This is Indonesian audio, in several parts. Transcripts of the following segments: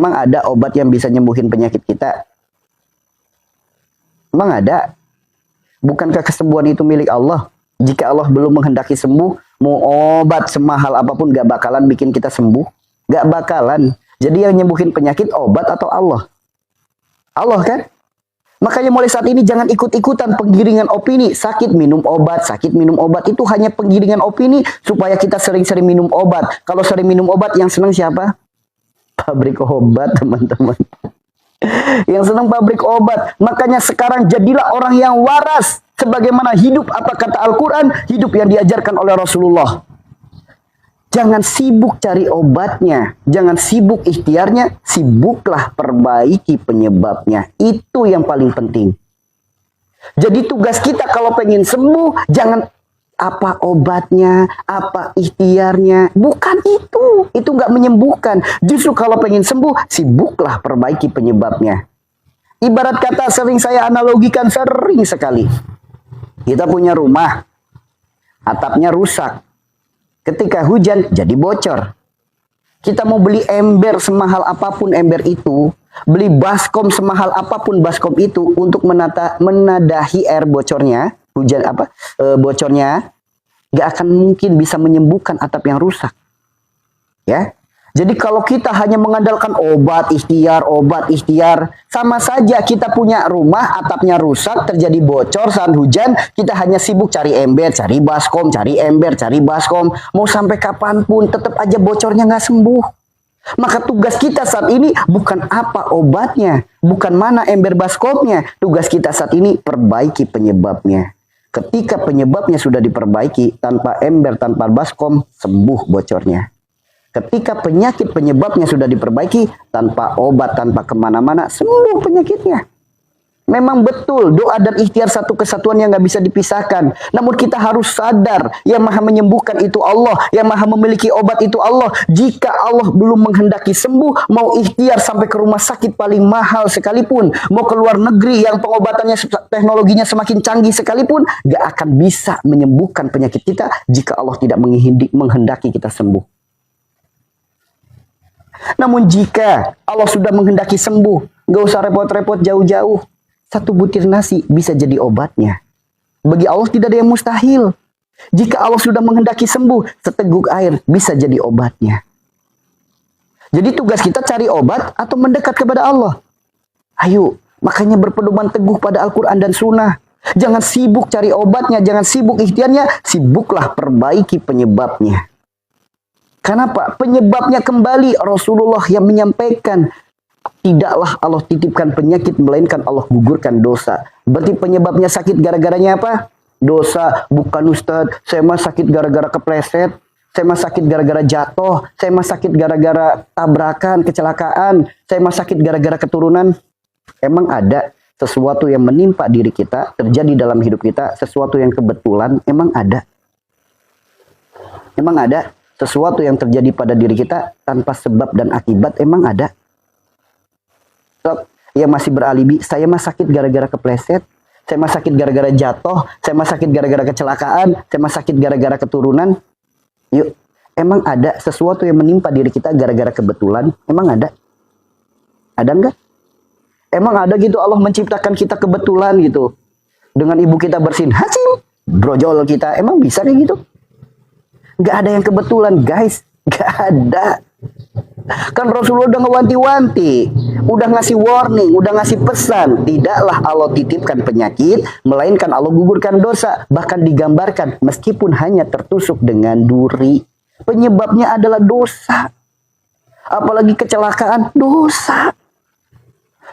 Emang ada obat yang bisa nyembuhin penyakit kita? Emang ada? Bukankah kesembuhan itu milik Allah? Jika Allah belum menghendaki sembuh, mau obat semahal apapun gak bakalan bikin kita sembuh. Gak bakalan. Jadi yang nyembuhin penyakit obat atau Allah? Allah kan? Makanya mulai saat ini jangan ikut-ikutan penggiringan opini. Sakit minum obat, sakit minum obat. Itu hanya penggiringan opini supaya kita sering-sering minum obat. Kalau sering minum obat yang senang siapa? Pabrik obat, teman-teman. Yang senang pabrik obat. Makanya sekarang jadilah orang yang waras. Sebagaimana hidup apa kata Al-Quran, hidup yang diajarkan oleh Rasulullah. Jangan sibuk cari obatnya. Jangan sibuk ikhtiarnya. Sibuklah perbaiki penyebabnya. Itu yang paling penting. Jadi tugas kita kalau pengen sembuh, jangan apa obatnya, apa ikhtiarnya. Bukan itu. Itu nggak menyembuhkan. Justru kalau pengen sembuh, sibuklah perbaiki penyebabnya. Ibarat kata sering saya analogikan sering sekali. Kita punya rumah, atapnya rusak. Ketika hujan, jadi bocor. Kita mau beli ember semahal apapun ember itu, beli baskom semahal apapun baskom itu untuk menadahi air bocornya, bocornya, gak akan mungkin bisa menyembuhkan atap yang rusak. Ya. Jadi kalau kita hanya mengandalkan obat ikhtiar, sama saja kita punya rumah, atapnya rusak, terjadi bocor saat hujan, kita hanya sibuk cari ember, cari baskom, cari ember, cari baskom. Mau sampai kapanpun, tetap aja bocornya nggak sembuh. Maka tugas kita saat ini bukan apa obatnya, bukan mana ember baskomnya. Tugas kita saat ini perbaiki penyebabnya. Ketika penyebabnya sudah diperbaiki, tanpa ember, tanpa baskom, sembuh bocornya. Ketika penyakit penyebabnya sudah diperbaiki, tanpa obat, tanpa kemana-mana, sembuh penyakitnya. Memang betul, doa dan ikhtiar satu kesatuan yang nggak bisa dipisahkan. Namun kita harus sadar, yang maha menyembuhkan itu Allah, yang maha memiliki obat itu Allah. Jika Allah belum menghendaki sembuh, mau ikhtiar sampai ke rumah sakit paling mahal sekalipun, mau ke luar negeri yang pengobatannya, teknologinya semakin canggih sekalipun, nggak akan bisa menyembuhkan penyakit kita jika Allah tidak menghendaki kita sembuh. Namun jika Allah sudah menghendaki sembuh, gak usah repot-repot jauh-jauh. Satu butir nasi bisa jadi obatnya. Bagi Allah tidak ada yang mustahil. Jika Allah sudah menghendaki sembuh, seteguk air bisa jadi obatnya. Jadi tugas kita cari obat atau mendekat kepada Allah. Ayo, makanya berpedoman teguh pada Al-Quran dan Sunnah. Jangan sibuk cari obatnya, jangan sibuk ikhtiarnya, sibuklah perbaiki penyebabnya. Kenapa? Penyebabnya kembali Rasulullah yang menyampaikan, tidaklah Allah titipkan penyakit melainkan Allah gugurkan dosa. Berarti penyebabnya sakit gara-garanya apa? Dosa. Bukan Ustadz, saya mah sakit gara-gara kepleset, saya mah sakit gara-gara jatuh, saya mah sakit gara-gara tabrakan, kecelakaan, saya mah sakit gara-gara keturunan. Emang ada sesuatu yang menimpa diri kita, terjadi dalam hidup kita, sesuatu yang kebetulan? Emang ada? Emang ada? Sesuatu yang terjadi pada diri kita tanpa sebab dan akibat? Emang ada? So, yang masih beralibi, saya mah sakit gara-gara kepleset, saya mah sakit gara-gara jatuh, saya mah sakit gara-gara kecelakaan, saya mah sakit gara-gara keturunan. Yuk, emang ada sesuatu yang menimpa diri kita gara-gara kebetulan? Emang ada? Ada enggak? Emang ada gitu Allah menciptakan kita kebetulan gitu? Dengan ibu kita bersin, hacim, brojol kita, emang bisa kayak gitu? Gak ada yang kebetulan, guys. Gak ada. Kan Rasulullah udah ngewanti-wanti, udah ngasih warning, udah ngasih pesan. Tidaklah Allah titipkan penyakit, melainkan Allah gugurkan dosa. Bahkan digambarkan, meskipun hanya tertusuk dengan duri, penyebabnya adalah dosa. Apalagi kecelakaan, dosa.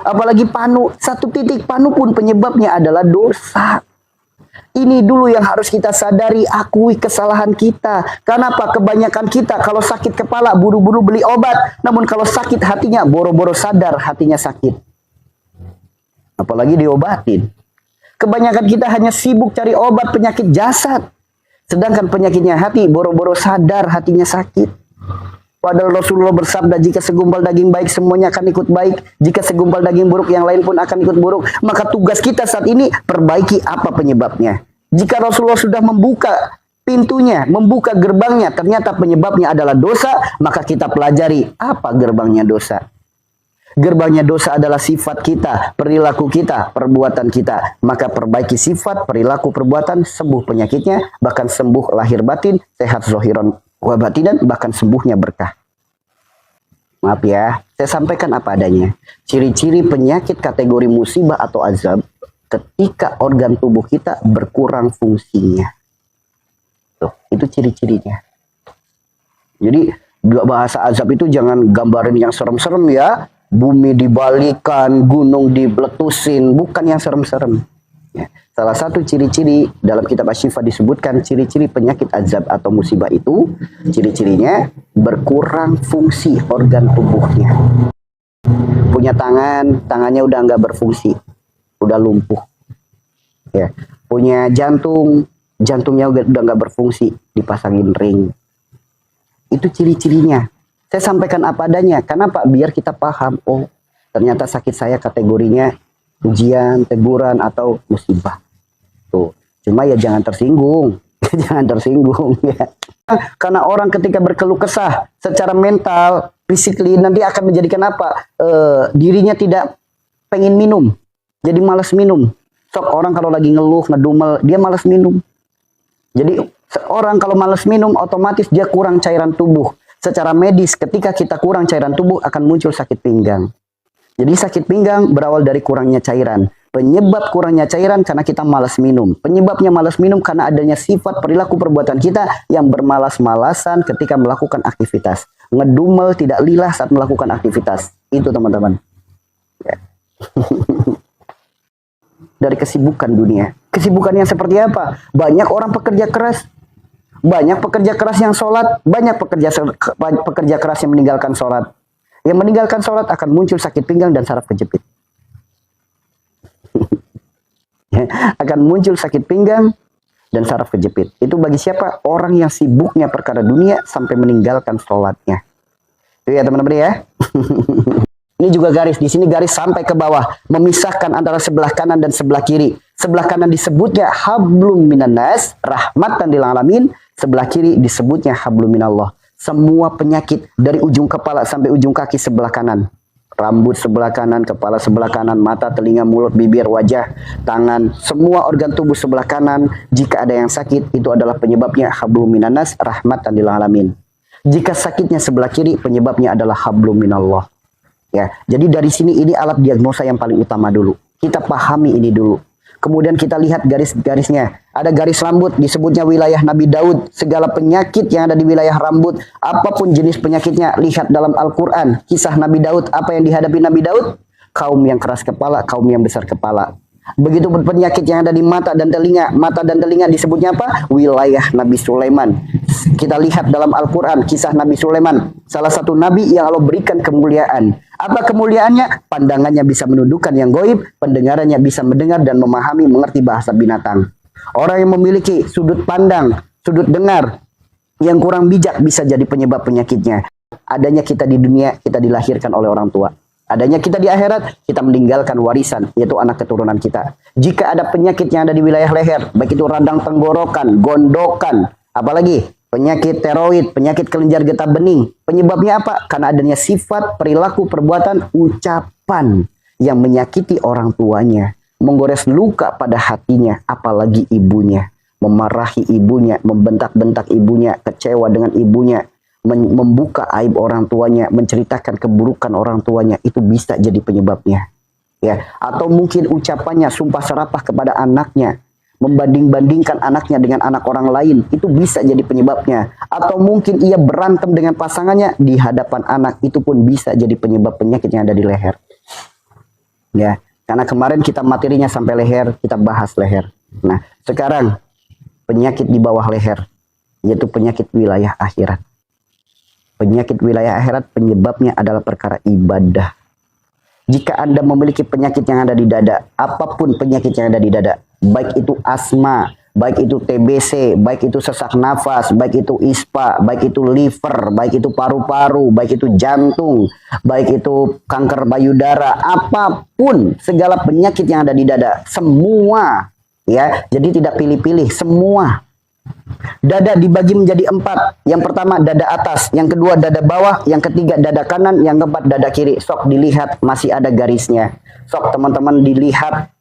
Apalagi panu, satu titik panu pun penyebabnya adalah dosa. Ini dulu yang harus kita sadari, akui kesalahan kita. Kenapa? Kebanyakan kita kalau sakit kepala buru-buru beli obat. Namun kalau sakit hatinya boro-boro sadar hatinya sakit. Apalagi diobatin. Kebanyakan kita hanya sibuk cari obat penyakit jasad. Sedangkan penyakitnya hati boro-boro sadar hatinya sakit. Padahal Rasulullah bersabda, jika segumpal daging baik semuanya akan ikut baik. Jika segumpal daging buruk yang lain pun akan ikut buruk. Maka tugas kita saat ini perbaiki apa penyebabnya. Jika Rasulullah sudah membuka pintunya, membuka gerbangnya, ternyata penyebabnya adalah dosa, maka kita pelajari apa gerbangnya dosa. Gerbangnya dosa adalah sifat kita, perilaku kita, perbuatan kita. Maka perbaiki sifat, perilaku, perbuatan, sembuh penyakitnya, bahkan sembuh lahir batin, sehat zohiron wa batinan, bahkan sembuhnya berkah. Maaf ya, saya sampaikan apa adanya. Ciri-ciri penyakit kategori musibah atau azab ketika organ tubuh kita berkurang fungsinya. Tuh, itu ciri-cirinya. Jadi bahasa azab itu jangan gambarin yang serem-serem ya. Bumi dibalikan, gunung dibeletusin, bukan yang serem-serem. Ya. Salah satu ciri-ciri dalam kitab Asy-Syifa disebutkan ciri-ciri penyakit azab atau musibah itu, ciri-cirinya berkurang fungsi organ tubuhnya. Punya tangan, tangannya udah nggak berfungsi, udah lumpuh. Ya. Punya jantung, jantungnya udah nggak berfungsi, dipasangin ring. Itu ciri-cirinya. Saya sampaikan apa adanya. Kenapa? Biar kita paham. Oh, ternyata sakit saya kategorinya ujian, teguran, atau musibah. Tuh. Cuma ya jangan tersinggung. Jangan tersinggung ya. Karena orang ketika berkeluh kesah secara mental, physically, nanti akan menjadikan apa? Dirinya tidak pengen minum. Jadi malas minum. Sok orang kalau lagi ngeluh, ngedumel, dia malas minum. Jadi orang kalau malas minum, otomatis dia kurang cairan tubuh. Secara medis, ketika kita kurang cairan tubuh akan muncul sakit pinggang. Jadi sakit pinggang berawal dari kurangnya cairan. Penyebab kurangnya cairan karena kita malas minum. Penyebabnya malas minum karena adanya sifat perilaku perbuatan kita yang bermalas-malasan ketika melakukan aktivitas. Ngedumel, tidak lilah saat melakukan aktivitas. Itu teman-teman. Ya. Dari kesibukan dunia. Kesibukan yang seperti apa? Banyak orang pekerja keras. Banyak pekerja keras yang sholat, banyak pekerja keras yang meninggalkan sholat. Yang meninggalkan sholat akan muncul sakit pinggang dan saraf kejepit. Akan muncul sakit pinggang dan saraf kejepit. Itu bagi siapa? Orang yang sibuknya perkara dunia sampai meninggalkan sholatnya. Itu ya teman-teman ya. Ini juga garis, di sini garis sampai ke bawah, memisahkan antara sebelah kanan dan sebelah kiri. Sebelah kanan disebutnya hablum minannas, rahmatan lil alamin. Sebelah kiri disebutnya hablum minallah. Semua penyakit dari ujung kepala sampai ujung kaki sebelah kanan. Rambut sebelah kanan, kepala sebelah kanan, mata, telinga, mulut, bibir, wajah, tangan, semua organ tubuh sebelah kanan. Jika ada yang sakit, itu adalah penyebabnya hablum minannas, rahmatan lil alamin. Jika sakitnya sebelah kiri, penyebabnya adalah hablum minallah. Ya, jadi dari sini ini alat diagnosa yang paling utama dulu. Kita pahami ini dulu. Kemudian kita lihat garis-garisnya. Ada garis rambut, disebutnya wilayah Nabi Daud. Segala penyakit yang ada di wilayah rambut, apapun jenis penyakitnya, lihat dalam Al-Quran. Kisah Nabi Daud, apa yang dihadapi Nabi Daud? Kaum yang keras kepala, kaum yang besar kepala. Begitu penyakit yang ada di mata dan telinga. Mata dan telinga disebutnya apa? Wilayah Nabi Sulaiman. Kita lihat dalam Al-Quran, kisah Nabi Sulaiman. Salah satu Nabi yang Allah berikan kemuliaan. Apa kemuliaannya? Pandangannya bisa menundukkan yang goib, pendengarannya bisa mendengar dan memahami, mengerti bahasa binatang. Orang yang memiliki sudut pandang, sudut dengar yang kurang bijak bisa jadi penyebab penyakitnya. Adanya kita di dunia, kita dilahirkan oleh orang tua. Adanya kita di akhirat, kita meninggalkan warisan, yaitu anak keturunan kita. Jika ada penyakit yang ada di wilayah leher, baik itu radang tenggorokan, gondokan, apalagi penyakit tiroid, penyakit kelenjar getah bening. Penyebabnya apa? Karena adanya sifat, perilaku, perbuatan, ucapan yang menyakiti orang tuanya. Menggores luka pada hatinya, apalagi ibunya. Memarahi ibunya, membentak-bentak ibunya, kecewa dengan ibunya. Membuka aib orang tuanya, menceritakan keburukan orang tuanya, itu bisa jadi penyebabnya. Ya, atau mungkin ucapannya sumpah serapah kepada anaknya, membanding-bandingkan anaknya dengan anak orang lain, itu bisa jadi penyebabnya. Atau mungkin ia berantem dengan pasangannya di hadapan anak, itu pun bisa jadi penyebab penyakit yang ada di leher. Ya, karena kemarin kita materinya sampai leher, kita bahas leher. Nah, sekarang penyakit di bawah leher, yaitu penyakit wilayah akhirat. Penyakit wilayah akhirat penyebabnya adalah perkara ibadah. Jika Anda memiliki penyakit yang ada di dada, apapun penyakit yang ada di dada, baik itu asma, baik itu TBC, baik itu sesak nafas, baik itu ISPA, baik itu liver, baik itu paru-paru, baik itu jantung, baik itu kanker payudara, apapun segala penyakit yang ada di dada, semua, ya. Jadi tidak pilih-pilih, semua Dada dibagi menjadi 4. Yang pertama dada atas, yang kedua dada bawah, yang ketiga dada kanan, yang keempat dada kiri. Sok dilihat masih ada garisnya. Sok teman-teman dilihat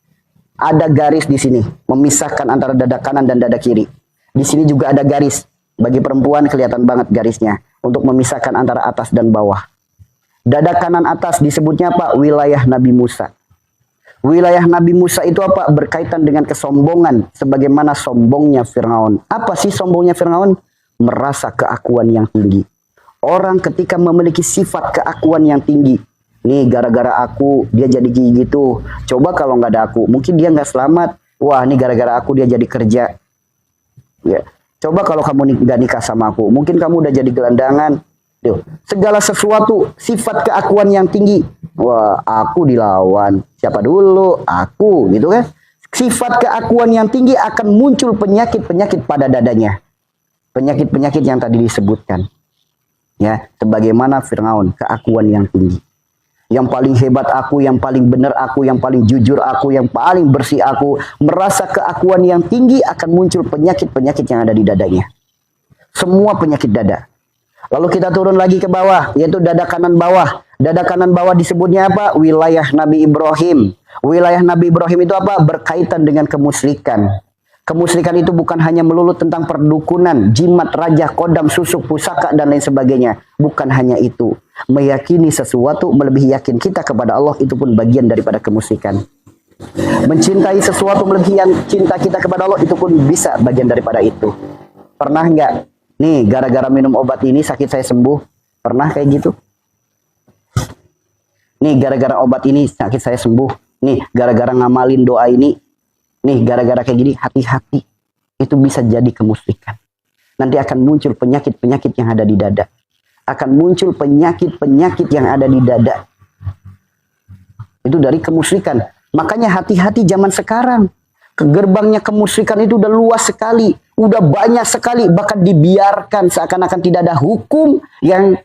ada garis di sini memisahkan antara dada kanan dan dada kiri. Di sini juga ada garis. Bagi perempuan kelihatan banget garisnya untuk memisahkan antara atas dan bawah. Dada kanan atas disebutnya apa? Wilayah Nabi Musa. Wilayah Nabi Musa itu apa? Berkaitan dengan kesombongan. Sebagaimana sombongnya Fir'aun. Apa sih sombongnya Fir'aun? Merasa keakuan yang tinggi. Orang ketika memiliki sifat keakuan yang tinggi. Nih gara-gara aku dia jadi gitu. Coba kalau nggak ada aku. Mungkin dia nggak selamat. Wah ini gara-gara aku dia jadi kerja. Ya. Coba kalau kamu nggak nikah sama aku. Mungkin kamu udah jadi gelandangan. Tuh. Segala sesuatu sifat keakuan yang tinggi. Wah, aku dilawan. Siapa dulu? Aku, gitu kan? Sifat keakuan yang tinggi akan muncul penyakit-penyakit pada dadanya. Penyakit-penyakit yang tadi disebutkan. Ya, sebagaimana Fir'aun, keakuan yang tinggi. Yang paling hebat aku, yang paling benar aku, yang paling jujur aku, yang paling bersih aku. Merasa keakuan yang tinggi akan muncul penyakit-penyakit yang ada di dadanya. Semua penyakit dada. Lalu kita turun lagi ke bawah, yaitu dada kanan bawah. Dada kanan bawah disebutnya apa? Wilayah Nabi Ibrahim. Wilayah Nabi Ibrahim itu apa? Berkaitan dengan kemusyrikan. Kemusyrikan itu bukan hanya melulu tentang perdukunan, jimat, raja, kodam, susuk, pusaka, dan lain sebagainya. Bukan hanya itu. Meyakini sesuatu, melebihi yakin kita kepada Allah, itu pun bagian daripada kemusyrikan. Mencintai sesuatu, melebihi cinta kita kepada Allah, itu pun bisa bagian daripada itu. Pernah nggak? Nih, gara-gara minum obat ini sakit saya sembuh. Pernah kayak gitu? Nih, gara-gara obat ini sakit saya sembuh. Nih, gara-gara ngamalin doa ini. Nih, gara-gara kayak gini, hati-hati. Itu bisa jadi kemusyrikan. Nanti akan muncul penyakit-penyakit yang ada di dada. Akan muncul penyakit-penyakit yang ada di dada. Itu dari kemusyrikan. Makanya hati-hati zaman sekarang. Gerbangnya kemusyrikan itu udah luas sekali. Udah banyak sekali. Bahkan dibiarkan seakan-akan tidak ada hukum yang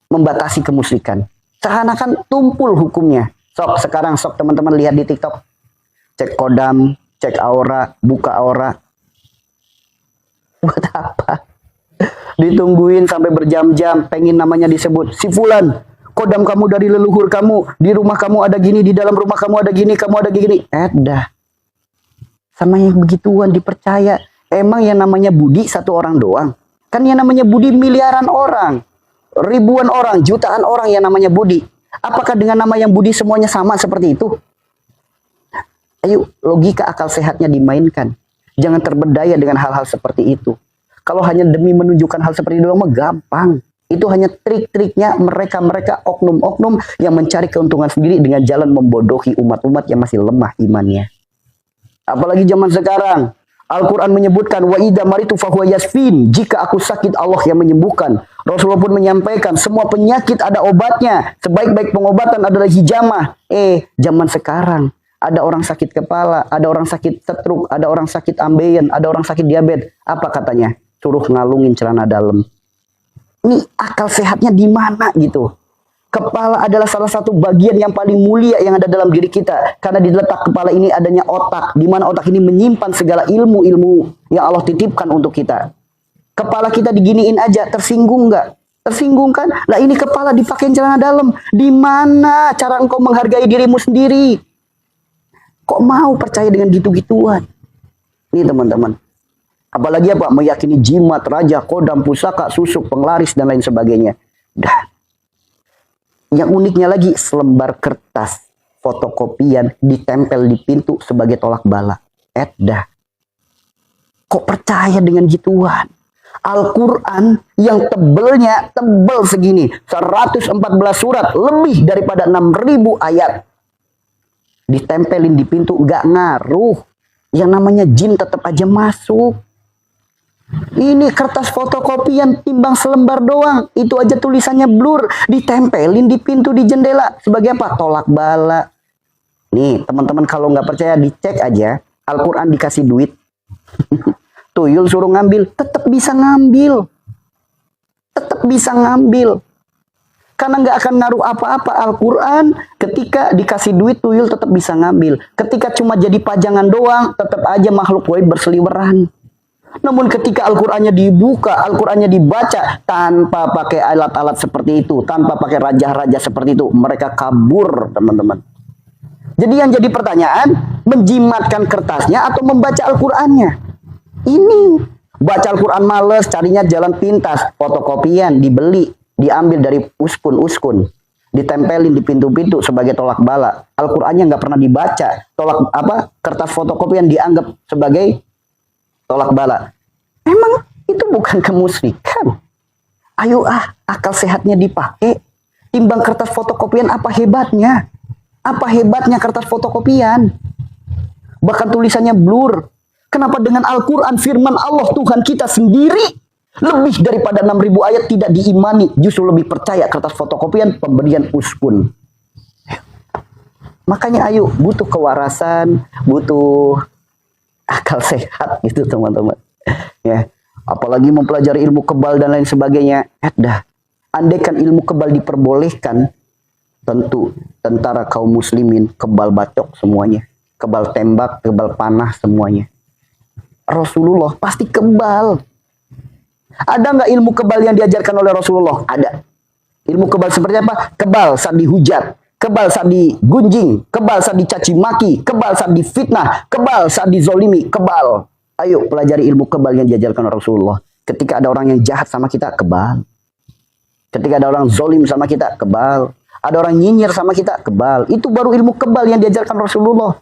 membatasi kemusyrikan. Seakan-akan tumpul hukumnya. Sekarang teman-teman lihat di TikTok. Cek kodam, cek aura, buka aura. Buat apa? Ditungguin sampai berjam-jam. Pengen namanya disebut. Si Fulan, kodam kamu dari leluhur kamu. Di rumah kamu ada gini, di dalam rumah kamu ada gini, kamu ada gini. Dah. Sama yang begituan dipercaya. Emang yang namanya budi satu orang doang? Kan yang namanya budi miliaran orang. Ribuan orang, jutaan orang yang namanya budi. Apakah dengan nama yang budi semuanya sama seperti itu? Ayo, logika akal sehatnya dimainkan. Jangan terberdaya dengan hal-hal seperti itu. Kalau hanya demi menunjukkan hal seperti itu mah gampang. Itu hanya trik-triknya mereka-mereka oknum-oknum yang mencari keuntungan sendiri dengan jalan membodohi umat-umat yang masih lemah imannya. Apalagi zaman sekarang. Al-Quran menyebutkan wa idza maritu fahuwa yasfin. Jika aku sakit Allah yang menyembuhkan. Rasulullah pun menyampaikan semua penyakit ada obatnya. Sebaik-baik pengobatan adalah hijamah. Zaman sekarang ada orang sakit kepala, ada orang sakit stroke, ada orang sakit ambeien, ada orang sakit diabetes. Apa katanya? Suruh ngalungin celana dalam. Ini akal sehatnya di mana gitu? Kepala adalah salah satu bagian yang paling mulia yang ada dalam diri kita. Karena di letak kepala ini adanya otak. Di mana otak ini menyimpan segala ilmu-ilmu yang Allah titipkan untuk kita. Kepala kita diginiin aja, tersinggung nggak? Tersinggung kan? Lah ini kepala dipakai celana dalam. Di mana cara engkau menghargai dirimu sendiri? Kok mau percaya dengan gitu-gituan? Ini teman-teman. Apalagi apa? Meyakini jimat, raja, kodam, pusaka, susuk, penglaris, dan lain sebagainya. Dah. Yang uniknya lagi, selembar kertas fotokopian ditempel di pintu sebagai tolak bala. Dah. Kok percaya dengan gituan? Al-Quran yang tebelnya tebel segini. 114 surat. Lebih daripada 6.000 ayat. Ditempelin di pintu nggak ngaruh. Yang namanya jin tetap aja masuk. Ini kertas fotokopian timbang selembar doang. Itu aja tulisannya blur. Ditempelin di pintu di jendela. Sebagai apa? Tolak bala. Nih teman-teman kalau nggak percaya dicek aja. Al-Quran dikasih duit. Tuyul suruh ngambil. Tetap bisa ngambil. Tetap bisa ngambil. Karena nggak akan ngaruh apa-apa Al-Quran. Ketika dikasih duit tuyul tetap bisa ngambil. Ketika cuma jadi pajangan doang. Tetap aja makhluk gaib berseliweran. Namun ketika Al-Qur'annya dibuka, Al-Qur'annya dibaca tanpa pakai alat-alat seperti itu, tanpa pakai raja-raja seperti itu, mereka kabur, teman-teman. Jadi yang jadi pertanyaan, menjimatkan kertasnya atau membaca Al-Qur'annya? Ini baca Al-Quran males, carinya jalan pintas, fotokopian, dibeli, diambil dari uskun-uskun, ditempelin di pintu-pintu sebagai tolak bala. Al-Qur'annya nggak pernah dibaca, kertas fotokopian dianggap sebagai tolak bala. Emang itu bukan kemusyrikan? Ayo akal sehatnya dipakai. Timbang kertas fotokopian, apa hebatnya? Apa hebatnya kertas fotokopian? Bahkan tulisannya blur. Kenapa dengan Al-Quran firman Allah Tuhan kita sendiri lebih daripada 6.000 ayat tidak diimani, justru lebih percaya kertas fotokopian pemberian uskun. Makanya ayo, butuh kewarasan, butuh akal sehat gitu teman-teman. Ya, apalagi mempelajari ilmu kebal dan lain sebagainya. Andaikan ilmu kebal diperbolehkan, tentu tentara kaum muslimin kebal bacok semuanya, kebal tembak, kebal panah semuanya. Rasulullah pasti kebal. Ada nggak ilmu kebal yang diajarkan oleh Rasulullah? Ada. Ilmu kebal seperti apa? Kebal saat dihujat, kebal saat digunjing, kebal saat dicaci maki, kebal saat difitnah, kebal saat dizolimi, kebal. Ayo pelajari ilmu kebal yang diajarkan oleh Rasulullah. Ketika ada orang yang jahat sama kita, kebal. Ketika ada orang zolim sama kita, kebal. Ada orang nyinyir sama kita, kebal. Itu baru ilmu kebal yang diajarkan Rasulullah.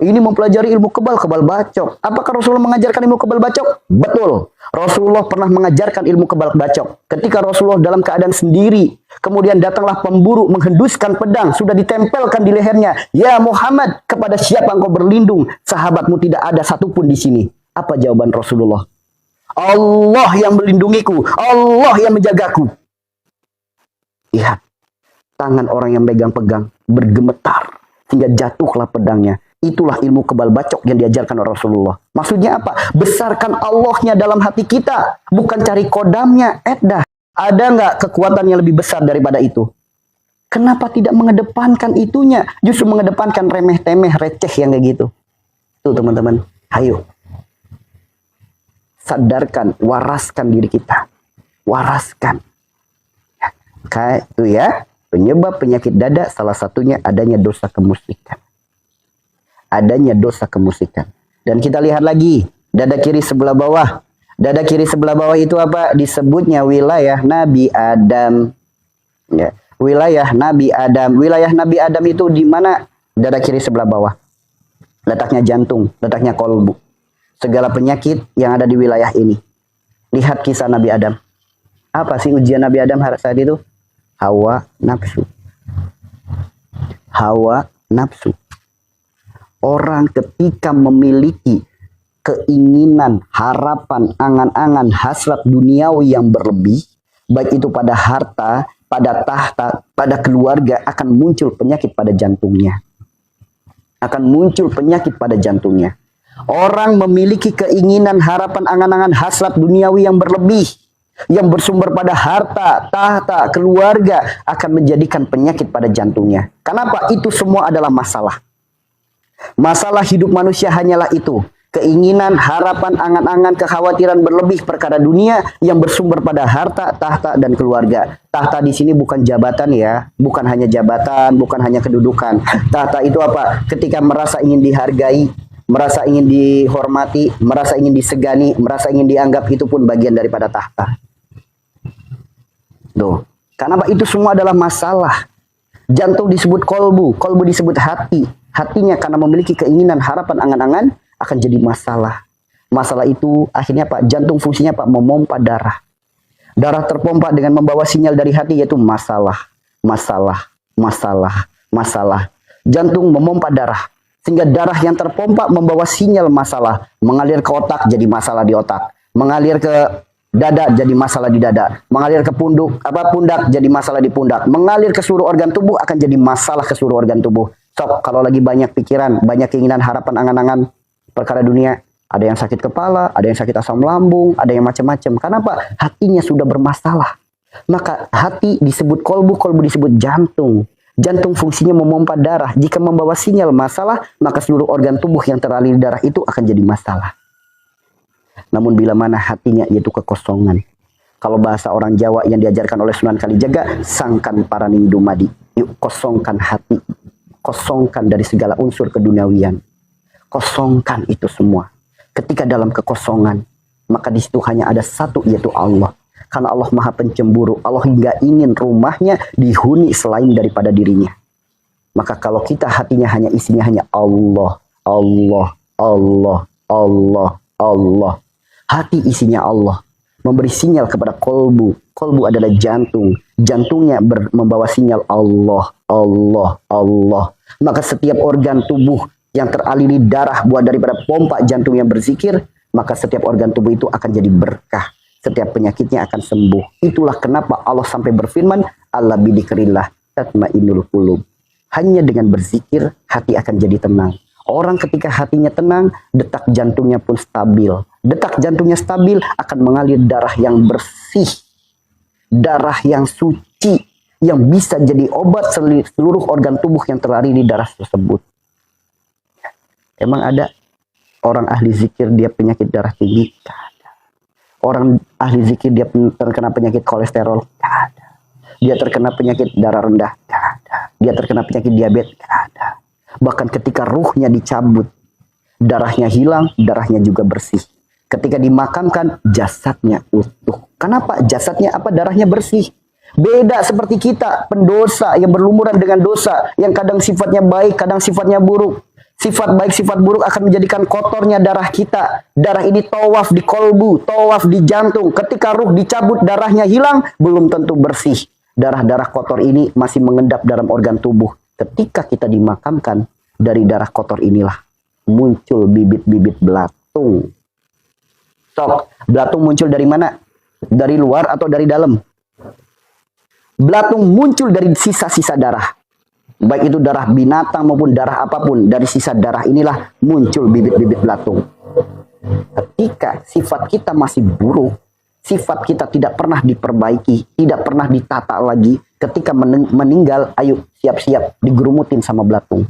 Ini mempelajari ilmu kebal, kebal bacok. Apakah Rasulullah mengajarkan ilmu kebal bacok? Betul. Rasulullah pernah mengajarkan ilmu kebal bacok. Ketika Rasulullah dalam keadaan sendiri, kemudian datanglah pemburu menghenduskan pedang, sudah ditempelkan di lehernya. Ya Muhammad, kepada siapa engkau berlindung? Sahabatmu tidak ada satupun di sini. Apa jawaban Rasulullah? Allah yang melindungiku, Allah yang menjagaku. Lihat, tangan orang yang pegang bergemetar sehingga jatuhlah pedangnya. Itulah ilmu kebal bacok yang diajarkan oleh Rasulullah. Maksudnya apa? Besarkan Allahnya dalam hati kita, bukan cari kodamnya. Ada nggak kekuatan yang lebih besar daripada itu? Kenapa tidak mengedepankan itunya? Justru mengedepankan remeh-temeh, receh yang kayak gitu. Tuh teman-teman, ayo. Sadarkan, waraskan diri kita. Waraskan. Kayak itu ya, penyebab penyakit dada salah satunya adanya dosa kemusyrikan. Adanya dosa kemusyrikan. Dan kita lihat lagi, dada kiri sebelah bawah. Dada kiri sebelah bawah itu apa? Disebutnya wilayah Nabi Adam. Ya, wilayah Nabi Adam. Wilayah Nabi Adam itu di mana? Dada kiri sebelah bawah. Letaknya jantung, letaknya kolbu. Segala penyakit yang ada di wilayah ini. Lihat kisah Nabi Adam. Apa sih ujian Nabi Adam saat itu? Hawa nafsu. Hawa nafsu. Orang ketika memiliki keinginan, harapan, angan-angan, hasrat duniawi yang berlebih, baik itu pada harta, pada tahta, pada keluarga, akan muncul penyakit pada jantungnya. Akan muncul penyakit pada jantungnya. Orang memiliki keinginan, harapan, angan-angan, hasrat duniawi yang berlebih, yang bersumber pada harta, tahta, keluarga, akan menjadikan penyakit pada jantungnya. Kenapa? Itu semua adalah masalah. Masalah hidup manusia hanyalah itu. Keinginan, harapan, angan-angan, kekhawatiran berlebih perkara dunia yang bersumber pada harta, tahta, dan keluarga. Tahta di sini bukan jabatan ya. Bukan hanya jabatan, bukan hanya kedudukan. Tahta itu apa? Ketika merasa ingin dihargai, merasa ingin dihormati, merasa ingin disegani, merasa ingin dianggap, itu pun bagian daripada tahta. Tuh. Karena itu semua adalah masalah. Jantung disebut kolbu, kolbu disebut hati. Hatinya karena memiliki keinginan, harapan, angan-angan akan jadi masalah. Masalah itu akhirnya Pak, jantung fungsinya Pak memompa darah. Darah terpompa dengan membawa sinyal dari hati yaitu masalah, masalah, masalah, masalah. Jantung memompa darah sehingga darah yang terpompa membawa sinyal masalah, mengalir ke otak jadi masalah di otak, mengalir ke dada jadi masalah di dada, mengalir ke pundak jadi masalah di pundak, mengalir ke seluruh organ tubuh akan jadi masalah ke seluruh organ tubuh. Sok kalau lagi banyak pikiran, banyak keinginan, harapan, angan-angan perkara dunia, ada yang sakit kepala, ada yang sakit asam lambung, ada yang macam-macam. Kenapa? Hatinya sudah bermasalah. Maka hati disebut kolbu, kolbu disebut jantung. Jantung fungsinya memompa darah. Jika membawa sinyal masalah, maka seluruh organ tubuh yang teraliri darah itu akan jadi masalah. Namun bila mana hatinya yaitu kekosongan. Kalau bahasa orang Jawa yang diajarkan oleh Sunan Kalijaga, sangkan paraning dumadi. Yuk kosongkan hati. Kosongkan dari segala unsur keduniawian. Kosongkan itu semua. Ketika dalam kekosongan, maka di situ hanya ada satu, yaitu Allah. Karena Allah Maha Pencemburu. Allah nggak ingin rumahnya dihuni selain daripada dirinya. Maka kalau kita hatinya hanya isinya hanya Allah, Allah, Allah, Allah, Allah. Hati isinya Allah. Memberi sinyal kepada kolbu. Kolbu adalah jantung. Jantungnya membawa sinyal Allah, Allah, Allah. Maka setiap organ tubuh yang teraliri darah buat daripada pompa jantung yang berzikir, maka setiap organ tubuh itu akan jadi berkah. Setiap penyakitnya akan sembuh. Itulah kenapa Allah sampai berfirman, Allah bidzikrillah tatmainnul qulub. Hanya dengan berzikir, hati akan jadi tenang. Orang ketika hatinya tenang, detak jantungnya pun stabil. Detak jantungnya stabil, akan mengalir darah yang bersih. Darah yang suci, yang bisa jadi obat seluruh organ tubuh yang terlari di darah tersebut. Emang ada orang ahli zikir dia penyakit darah tinggi? Tidak ada. Orang ahli zikir dia terkena penyakit kolesterol? Tidak ada. Dia terkena penyakit darah rendah? Tidak ada. Dia terkena penyakit diabetes? Tidak ada. Bahkan ketika ruhnya dicabut, darahnya hilang, darahnya juga bersih. Ketika dimakamkan, jasadnya utuh. Kenapa? Jasadnya apa? Darahnya bersih. Beda seperti kita, pendosa yang berlumuran dengan dosa, yang kadang sifatnya baik, kadang sifatnya buruk. Sifat baik, sifat buruk akan menjadikan kotornya darah kita. Darah ini tawaf di kolbu, tawaf di jantung. Ketika ruh dicabut, darahnya hilang, belum tentu bersih. Darah-darah kotor ini masih mengendap dalam organ tubuh. Ketika kita dimakamkan, dari darah kotor inilah muncul bibit-bibit belatung. Sok, belatung muncul dari mana? Dari luar atau dari dalam? Belatung muncul dari sisa-sisa darah. Baik itu darah binatang maupun darah apapun. Dari sisa darah inilah muncul bibit-bibit belatung. Ketika sifat kita masih buruk, sifat kita tidak pernah diperbaiki, tidak pernah ditata lagi, ketika meninggal, ayo siap-siap digerumutin sama belatung.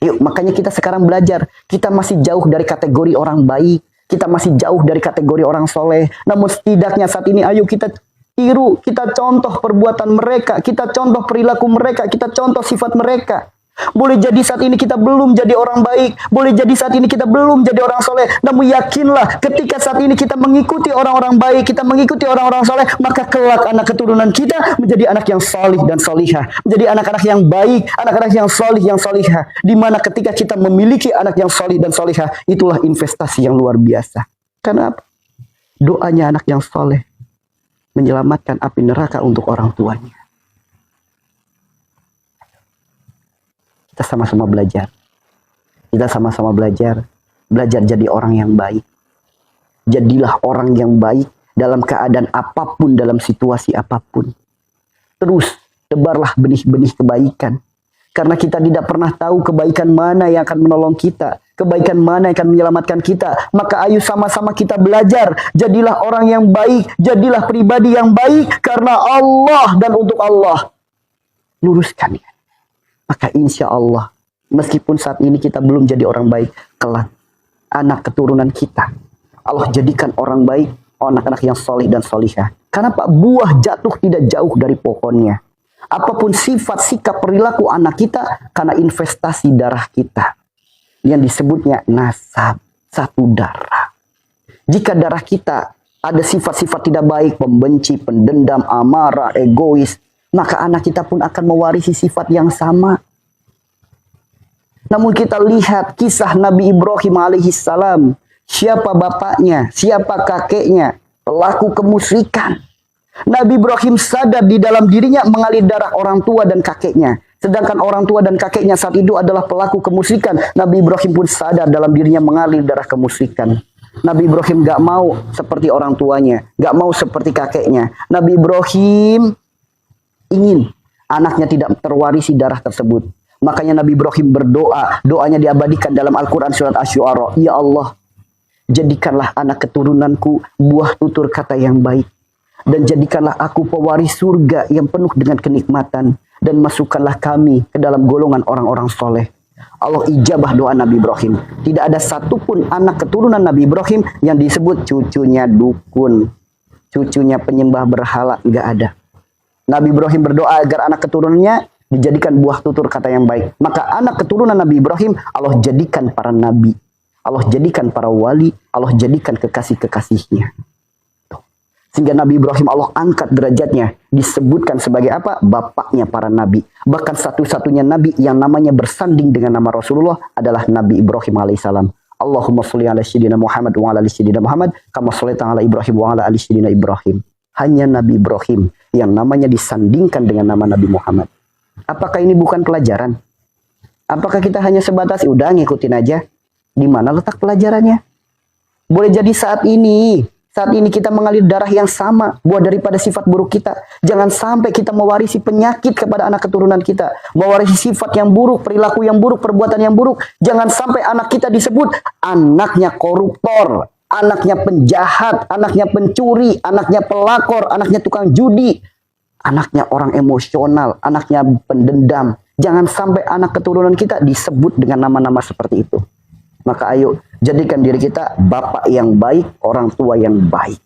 Yuk, makanya kita sekarang belajar. Kita masih jauh dari kategori orang baik. Kita masih jauh dari kategori orang soleh. Namun setidaknya saat ini ayo kita tiru, kita contoh perbuatan mereka, kita contoh perilaku mereka, kita contoh sifat mereka. Boleh jadi saat ini kita belum jadi orang baik, boleh jadi saat ini kita belum jadi orang soleh, namun yakinlah ketika saat ini kita mengikuti orang-orang baik, kita mengikuti orang-orang soleh, maka kelak anak keturunan kita menjadi anak yang solih dan solihah, menjadi anak-anak yang baik, anak-anak yang solih, yang solihah. Dimana ketika kita memiliki anak yang solih dan solihah, itulah investasi yang luar biasa. Karena apa? Doanya anak yang soleh menyelamatkan api neraka untuk orang tuanya. Kita sama-sama belajar. Kita sama-sama belajar. Belajar jadi orang yang baik. Jadilah orang yang baik dalam keadaan apapun, dalam situasi apapun. Terus tebarlah benih-benih kebaikan. Karena kita tidak pernah tahu kebaikan mana yang akan menolong kita. Kebaikan mana yang akan menyelamatkan kita. Maka ayo sama-sama kita belajar. Jadilah orang yang baik. Jadilah pribadi yang baik. Karena Allah dan untuk Allah. Luruskan ya. Maka insya Allah, meskipun saat ini kita belum jadi orang baik, kelak anak keturunan kita, Allah jadikan orang baik, anak-anak yang solih dan solihah. Karena Pak, buah jatuh tidak jauh dari pohonnya. Apapun sifat, sikap, perilaku anak kita, karena investasi darah kita. Yang disebutnya nasab, satu darah. Jika darah kita ada sifat-sifat tidak baik, pembenci, pendendam, amarah, egois, maka anak kita pun akan mewarisi sifat yang sama. Namun kita lihat kisah Nabi Ibrahim alaihissalam. Siapa bapaknya, siapa kakeknya, pelaku kemusyrikan. Nabi Ibrahim sadar di dalam dirinya mengalir darah orang tua dan kakeknya. Sedangkan orang tua dan kakeknya saat itu adalah pelaku kemusyrikan. Nabi Ibrahim pun sadar dalam dirinya mengalir darah kemusyrikan. Nabi Ibrahim gak mau seperti orang tuanya, gak mau seperti kakeknya. Nabi Ibrahim ingin anaknya tidak terwarisi darah tersebut. Makanya Nabi Ibrahim berdoa. Doanya diabadikan dalam Al-Quran surat Asy-Syu'ara. Ya Allah, jadikanlah anak keturunanku buah tutur kata yang baik. Dan jadikanlah aku pewaris surga yang penuh dengan kenikmatan. Dan masukkanlah kami ke dalam golongan orang-orang soleh. Allah ijabah doa Nabi Ibrahim. Tidak ada satupun anak keturunan Nabi Ibrahim yang disebut cucunya dukun, cucunya penyembah berhala, nggak ada. Nabi Ibrahim berdoa agar anak keturunannya dijadikan buah tutur kata yang baik. Maka anak keturunan Nabi Ibrahim Allah jadikan para nabi, Allah jadikan para wali, Allah jadikan kekasih-kekasihnya. Sehingga Nabi Ibrahim Allah angkat derajatnya, disebutkan sebagai apa? Bapaknya para nabi. Bahkan satu-satunya nabi yang namanya bersanding dengan nama Rasulullah adalah Nabi Ibrahim alaihissalam. Allahumma sholli ala sayyidina Muhammad wa ala ali sayyidina Muhammad kama shallaita ala Ibrahim wa ala ali sayyidina Ibrahim. Hanya Nabi Ibrahim yang namanya disandingkan dengan nama Nabi Muhammad. Apakah ini bukan pelajaran? Apakah kita hanya sebatas udah ngikutin aja? Di mana letak pelajarannya? Boleh jadi saat ini kita mengalir darah yang sama, buah daripada sifat buruk kita. Jangan sampai kita mewarisi penyakit kepada anak keturunan kita. Mewarisi sifat yang buruk, perilaku yang buruk, perbuatan yang buruk. Jangan sampai anak kita disebut anaknya koruptor, anaknya penjahat, anaknya pencuri, anaknya pelakor, anaknya tukang judi, anaknya orang emosional, anaknya pendendam. Jangan sampai anak keturunan kita disebut dengan nama-nama seperti itu. Maka ayo jadikan diri kita bapak yang baik, orang tua yang baik.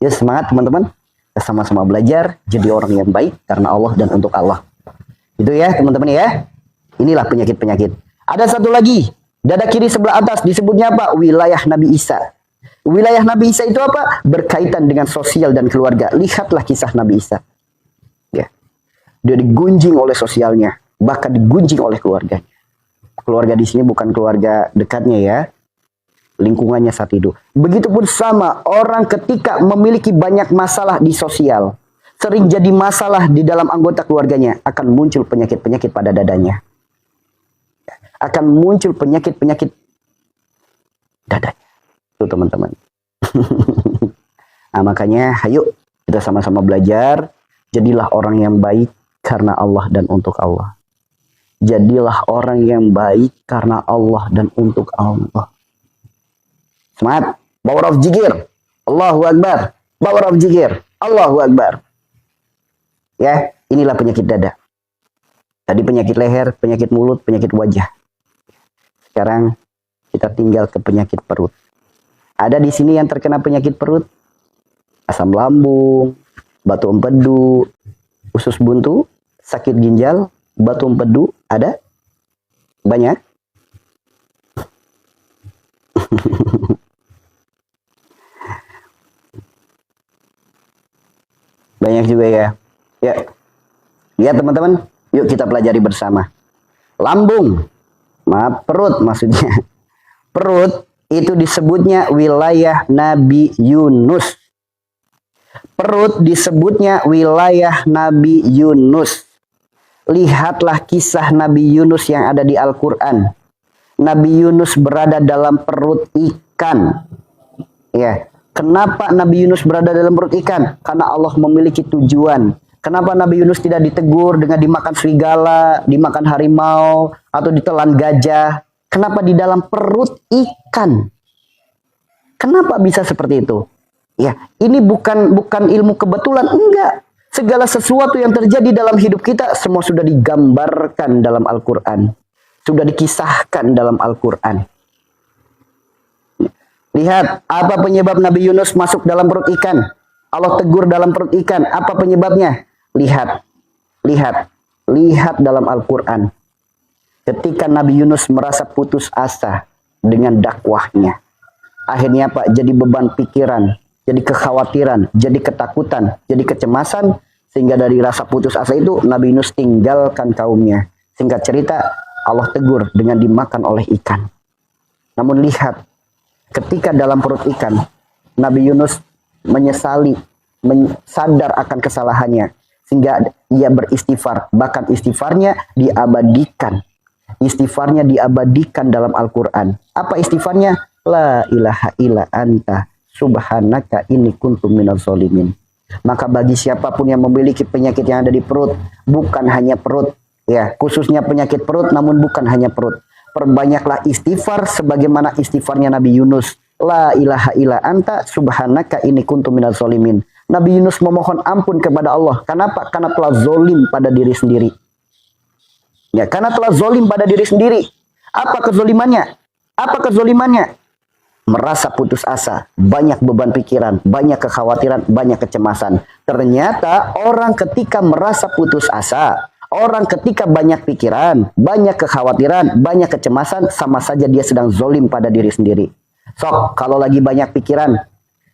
Ya semangat teman-teman. Kita sama-sama belajar jadi orang yang baik karena Allah dan untuk Allah. Itu ya teman-teman ya. Inilah penyakit-penyakit. Ada satu lagi. Dada kiri sebelah atas disebutnya apa? Wilayah Nabi Isa. Wilayah Nabi Isa itu apa? Berkaitan dengan sosial dan keluarga. Lihatlah kisah Nabi Isa. Ya. Dia digunjing oleh sosialnya. Bahkan digunjing oleh keluarganya. Keluarga di sini bukan keluarga dekatnya ya, lingkungannya saat itu. Begitupun sama orang ketika memiliki banyak masalah di sosial, sering jadi masalah di dalam anggota keluarganya, akan muncul penyakit-penyakit pada dadanya. Akan muncul penyakit-penyakit dadanya. Itu teman-teman. Nah, makanya ayo kita sama-sama belajar, jadilah orang yang baik karena Allah dan untuk Allah. Jadilah orang yang baik karena Allah dan untuk Allah. Semangat. Power of jikir. Allahu Akbar. Power of jikir. Allahu Akbar. Ya, inilah penyakit dada. Tadi penyakit leher, penyakit mulut, penyakit wajah. Sekarang kita tinggal ke penyakit perut. Ada di sini yang terkena penyakit perut? Asam lambung, batu empedu, usus buntu, sakit ginjal, batu empedu, ada? Banyak? Banyak juga ya. Ya. Lihat teman-teman, yuk kita pelajari bersama. Lambung, maaf perut maksudnya. Perut itu disebutnya wilayah Nabi Yunus. Perut disebutnya wilayah Nabi Yunus. Lihatlah kisah Nabi Yunus yang ada di Al-Quran. Nabi Yunus berada dalam perut ikan. Ya, kenapa Nabi Yunus berada dalam perut ikan? Karena Allah memiliki tujuan. Kenapa Nabi Yunus tidak ditegur dengan dimakan serigala, dimakan harimau, atau ditelan gajah? Kenapa di dalam perut ikan? Kenapa bisa seperti itu? Ya, ini bukan ilmu kebetulan, enggak. Segala sesuatu yang terjadi dalam hidup kita semua sudah digambarkan dalam Al-Quran. Sudah dikisahkan dalam Al-Quran. Lihat, apa penyebab Nabi Yunus masuk dalam perut ikan? Allah tegur dalam perut ikan. Apa penyebabnya? Lihat dalam Al-Quran. Ketika Nabi Yunus merasa putus asa dengan dakwahnya. Akhirnya apa? Jadi beban pikiran. Jadi kekhawatiran, jadi ketakutan, jadi kecemasan, sehingga dari rasa putus asa itu Nabi Yunus tinggalkan kaumnya. Singkat cerita, Allah tegur dengan dimakan oleh ikan. Namun lihat, ketika dalam perut ikan, Nabi Yunus menyesali, sadar akan kesalahannya, sehingga ia beristighfar. Bahkan istighfarnya diabadikan. Istighfarnya diabadikan dalam Al-Quran. Apa istighfarnya? La ilaha illa anta subhanaka inni kuntum minaz zalimin. Maka bagi siapapun yang memiliki penyakit yang ada di perut, bukan hanya perut, ya, khususnya penyakit perut, namun bukan hanya perut. Perbanyaklah istighfar sebagaimana istighfarnya Nabi Yunus. La ilaha illa anta subhanaka inni kuntum minaz zalimin. Nabi Yunus memohon ampun kepada Allah. Kenapa? Karena telah zolim pada diri sendiri. Ya, karena telah zolim pada diri sendiri. Apa kezolimannya? Apa kezolimannya? Merasa putus asa, banyak beban pikiran, banyak kekhawatiran, banyak kecemasan. Ternyata orang ketika merasa putus asa, orang ketika banyak pikiran, banyak kekhawatiran, banyak kecemasan, sama saja dia sedang zolim pada diri sendiri. Sok, kalau lagi banyak pikiran,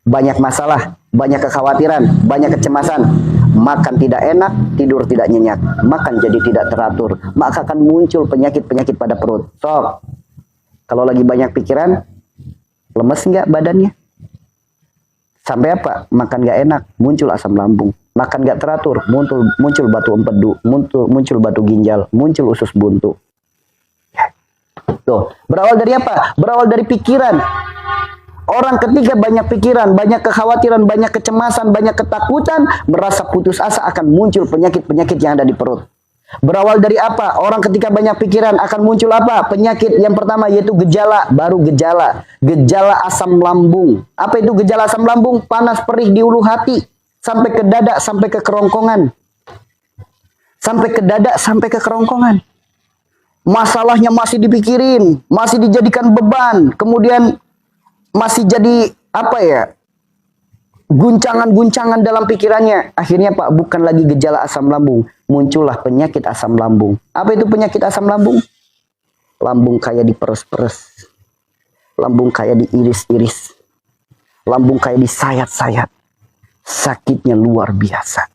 banyak masalah, banyak kekhawatiran, banyak kecemasan, makan tidak enak, tidur tidak nyenyak, makan jadi tidak teratur, maka akan muncul penyakit-penyakit pada perut. Sok, kalau lagi banyak pikiran, lemes nggak badannya? Sampai apa? Makan nggak enak, muncul asam lambung. Makan nggak teratur, muncul batu empedu, muncul batu ginjal, muncul usus buntu. Tuh, berawal dari apa? Berawal dari pikiran. Orang ketika banyak pikiran, banyak kekhawatiran, banyak kecemasan, banyak ketakutan, merasa putus asa, akan muncul penyakit-penyakit yang ada di perut. Berawal dari apa? Orang ketika banyak pikiran akan muncul apa? Penyakit yang pertama yaitu gejala, baru gejala. Gejala asam lambung. Apa itu gejala asam lambung? Panas perih di ulu hati, sampai ke dada, sampai ke kerongkongan. Sampai ke dada, sampai ke kerongkongan. Masalahnya masih dipikirin, masih dijadikan beban, kemudian masih jadi apa ya? Guncangan-guncangan dalam pikirannya. Akhirnya Pak, bukan lagi gejala asam lambung, muncullah penyakit asam lambung. Apa itu penyakit asam lambung? Lambung kayak diperes-peres, lambung kayak diiris-iris, lambung kayak disayat-sayat. Sakitnya luar biasa.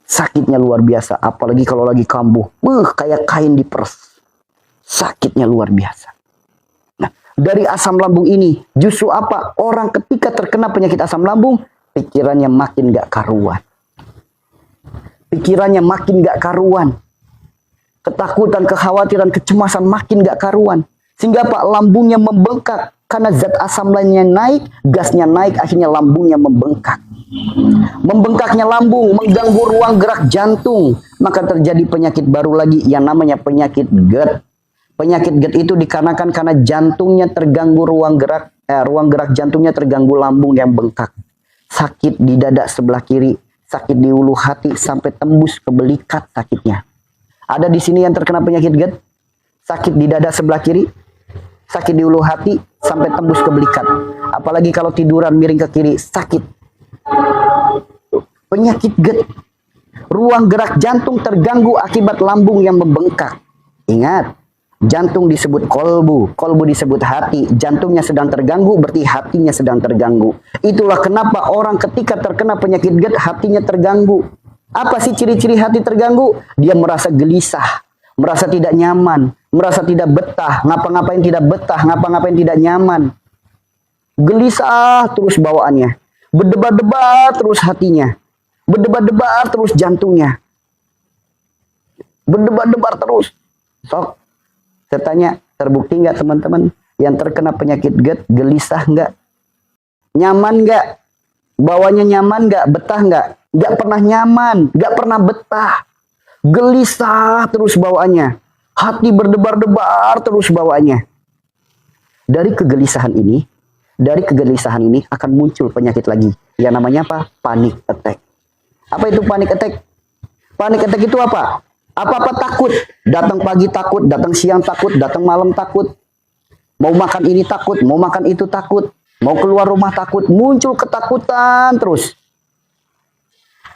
Sakitnya luar biasa, apalagi kalau lagi kambuh, kayak kain diperes. Sakitnya luar biasa. Nah, dari asam lambung ini, justru apa? Orang ketika terkena penyakit asam lambung, pikirannya makin gak karuan. Pikirannya makin gak karuan. Ketakutan, kekhawatiran, kecemasan makin gak karuan. Sehingga Pak, lambungnya membengkak. Karena zat asam lainnya naik, gasnya naik, akhirnya lambungnya membengkak. Membengkaknya lambung, mengganggu ruang gerak jantung. Maka terjadi penyakit baru lagi yang namanya penyakit GERD. Penyakit GERD itu dikarenakan karena jantungnya terganggu ruang gerak jantungnya terganggu, lambung yang bengkak. Sakit di dada sebelah kiri, sakit di ulu hati sampai tembus ke belikat sakitnya. Ada di sini yang terkena penyakit GERD? Sakit di dada sebelah kiri, sakit di ulu hati sampai tembus ke belikat. Apalagi kalau tiduran miring ke kiri, sakit. Penyakit GERD. Ruang gerak jantung terganggu akibat lambung yang membengkak. Ingat, jantung disebut kolbu, kolbu disebut hati. Jantungnya sedang terganggu, berarti hatinya sedang terganggu. Itulah kenapa orang ketika terkena penyakit GERD, hatinya terganggu. Apa sih ciri-ciri hati terganggu? Dia merasa gelisah, merasa tidak nyaman, merasa tidak betah, ngapa-ngapain tidak betah, ngapa-ngapain tidak nyaman. Gelisah terus bawaannya, berdebar-debar terus hatinya, berdebar-debar terus jantungnya, berdebar-debar terus. Sok, saya tanya, terbukti nggak teman-teman yang terkena penyakit GERD, gelisah nggak? Nyaman nggak? Bawanya nyaman nggak? Betah nggak? Nggak pernah nyaman, nggak pernah betah. Gelisah terus bawaannya. Hati berdebar-debar terus bawaannya. Dari kegelisahan ini akan muncul penyakit lagi. Yang namanya apa? Panic attack. Apa itu panic attack? Panic attack itu apa? Apa-apa takut. Datang pagi takut, datang siang takut, datang malam takut. Mau makan ini takut, mau makan itu takut. Mau keluar rumah takut. Muncul ketakutan terus.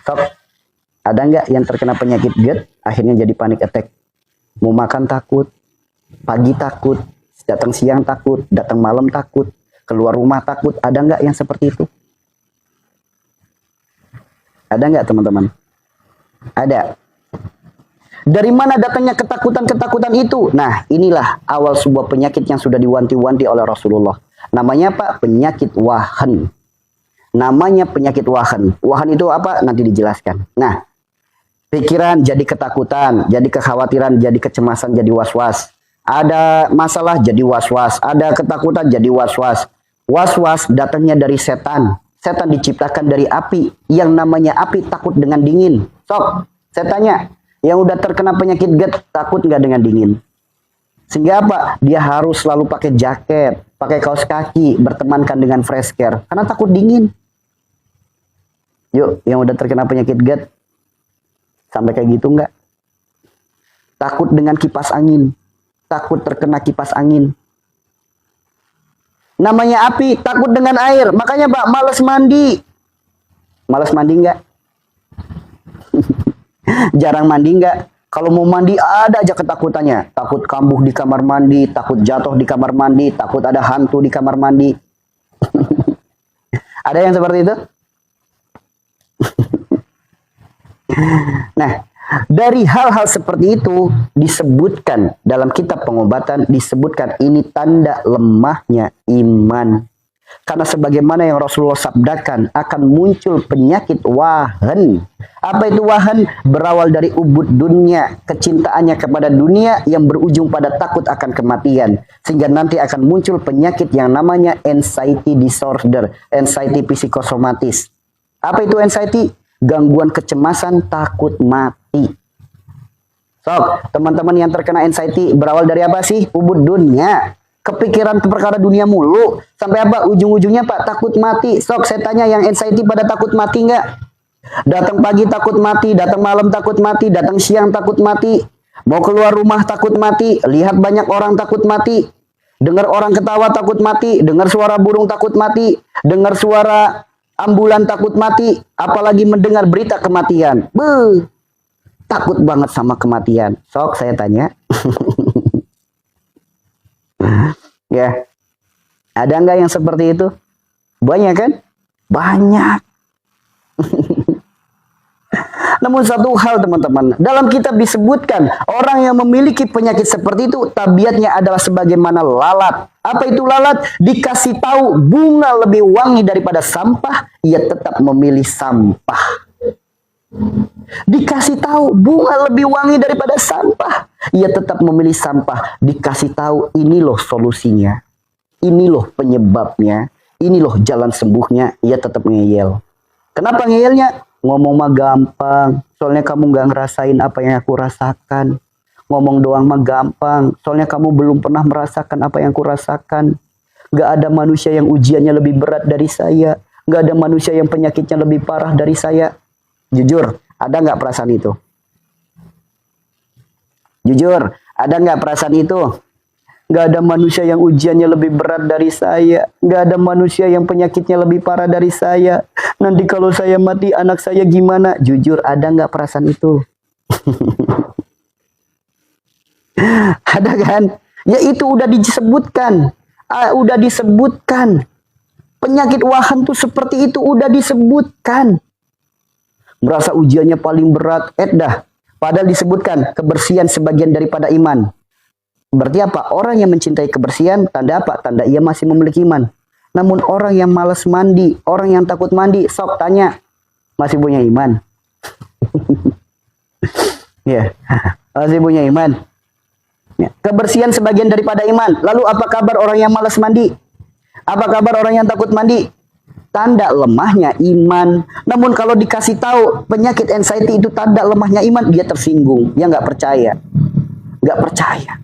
Sok, ada nggak yang terkena penyakit GERD akhirnya jadi panic attack? Mau makan takut, pagi takut, datang siang takut, datang malam takut, keluar rumah takut. Ada nggak yang seperti itu? Ada nggak teman-teman? Ada. Dari mana datangnya ketakutan-ketakutan itu? Nah, inilah awal sebuah penyakit yang sudah diwanti-wanti oleh Rasulullah. Namanya apa? Penyakit wahan. Namanya penyakit wahan. Wahan itu apa? Nanti dijelaskan. Nah, pikiran jadi ketakutan, jadi kekhawatiran, jadi kecemasan, jadi was-was. Ada masalah jadi was-was, ada ketakutan jadi was-was. Was-was datangnya dari setan. Setan diciptakan dari api. Yang namanya api takut dengan dingin. Sok, saya tanya, yang udah terkena penyakit GERD takut nggak dengan dingin? Sehingga apa? Dia harus selalu pakai jaket, pakai kaos kaki, bertemankan dengan fresh care. Karena takut dingin. Yuk, yang udah terkena penyakit GERD, sampai kayak gitu enggak? takut dengan kipas angin, takut terkena kipas angin. Namanya api, takut dengan air. Makanya Pak, males mandi. Males mandi enggak? Jarang mandi enggak? Kalau mau mandi ada aja ketakutannya. Takut kambuh di kamar mandi, takut jatuh di kamar mandi, takut ada hantu di kamar mandi. Ada yang seperti itu? Nah, dari hal-hal seperti itu disebutkan dalam kitab pengobatan, disebutkan ini tanda lemahnya iman. Karena sebagaimana yang Rasulullah sabdakan, akan muncul penyakit wahan. Apa itu wahan? Berawal dari ubud dunia, kecintaannya kepada dunia yang berujung pada takut akan kematian. Sehingga nanti akan muncul penyakit yang namanya anxiety disorder, anxiety psikosomatis. Apa itu anxiety? Gangguan kecemasan, takut mati. Sok, teman-teman yang terkena anxiety berawal dari apa sih? Ubud dunia. Kepikiran perkara dunia mulu. Sampai apa? Ujung-ujungnya Pak, takut mati. Sok, saya tanya yang anxiety pada takut mati nggak? Datang pagi takut mati, datang malam takut mati, datang siang takut mati. Mau keluar rumah takut mati, lihat banyak orang takut mati. Dengar orang ketawa takut mati, dengar suara burung takut mati, dengar suara ambulan takut mati, apalagi mendengar berita kematian. Beuh, takut banget sama kematian. Sok, saya tanya. Ya, ada nggak yang seperti itu? Banyak kan? Banyak. Namun satu hal teman-teman, dalam kitab disebutkan orang yang memiliki penyakit seperti itu tabiatnya adalah sebagaimana lalat. Apa itu lalat? Dikasih tahu bunga lebih wangi daripada sampah, ia tetap memilih sampah. Dikasih tahu bunga lebih wangi daripada sampah, ia tetap memilih sampah. Dikasih tahu ini loh solusinya, ini loh penyebabnya, ini loh jalan sembuhnya, ia tetap ngeyel. Kenapa ngeyelnya? Ngomong mah gampang, soalnya kamu gak ngerasain apa yang aku rasakan. Ngomong doang mah gampang, soalnya kamu belum pernah merasakan apa yang aku rasakan. Gak ada manusia yang ujiannya lebih berat dari saya, gak ada manusia yang penyakitnya lebih parah dari saya. Jujur, ada nggak perasaan itu? Jujur, ada nggak perasaan itu? Nggak ada manusia yang ujiannya lebih berat dari saya. Nggak ada manusia yang penyakitnya lebih parah dari saya. Nanti kalau saya mati, anak saya gimana? Jujur, ada nggak perasaan itu? Ada kan? Ya itu udah disebutkan. Udah disebutkan. Penyakit wahan tuh seperti itu udah disebutkan. Merasa ujiannya paling berat, dah. Padahal disebutkan kebersihan sebagian daripada iman. Berarti apa? Orang yang mencintai kebersihan, tanda apa? Tanda ia masih memiliki iman. Namun orang yang malas mandi, orang yang takut mandi, sok tanya, masih punya iman? Ya, masih punya iman. Ya. Kebersihan sebagian daripada iman. Lalu apa kabar orang yang malas mandi? Apa kabar orang yang takut mandi? Tanda lemahnya iman. Namun kalau dikasih tahu penyakit anxiety itu tanda lemahnya iman, dia tersinggung, dia nggak percaya, nggak percaya.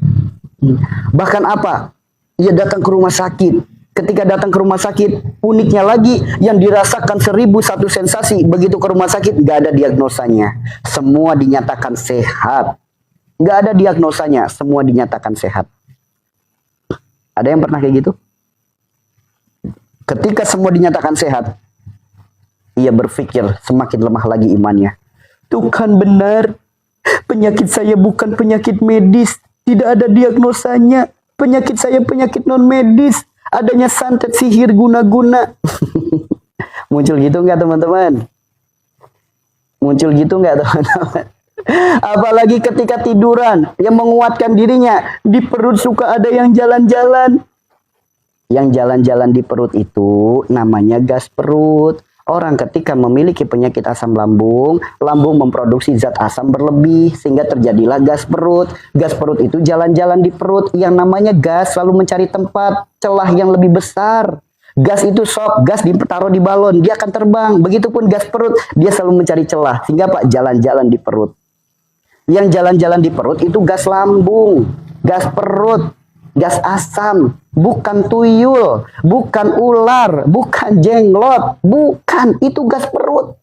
Bahkan apa? Ia datang ke rumah sakit. Ketika datang ke rumah sakit, uniknya lagi yang dirasakan 1001 sensasi. Begitu ke rumah sakit, nggak ada diagnosanya. Semua dinyatakan sehat. Nggak ada diagnosanya, semua dinyatakan sehat. Ada yang pernah kayak gitu? Ketika semua dinyatakan sehat, ia berpikir semakin lemah lagi imannya. Tuh kan benar, penyakit saya bukan penyakit medis, tidak ada diagnosanya. Penyakit saya penyakit non medis, adanya santet sihir guna-guna. Muncul gitu nggak teman-teman? Muncul gitu nggak teman-teman? Apalagi ketika tiduran, yang menguatkan dirinya, di perut suka ada yang jalan-jalan. Yang jalan-jalan di perut itu namanya gas perut. Orang ketika memiliki penyakit asam lambung, lambung memproduksi zat asam berlebih sehingga terjadilah gas perut. Gas perut itu jalan-jalan di perut, yang namanya gas selalu mencari tempat celah yang lebih besar. Gas itu sok, gas ditaruh di balon, dia akan terbang. Begitupun gas perut, dia selalu mencari celah sehingga Pak jalan-jalan di perut. Yang jalan-jalan di perut itu gas lambung, gas perut, gas asam, bukan tuyul, bukan ular, bukan jenglot, bukan, itu gas perut.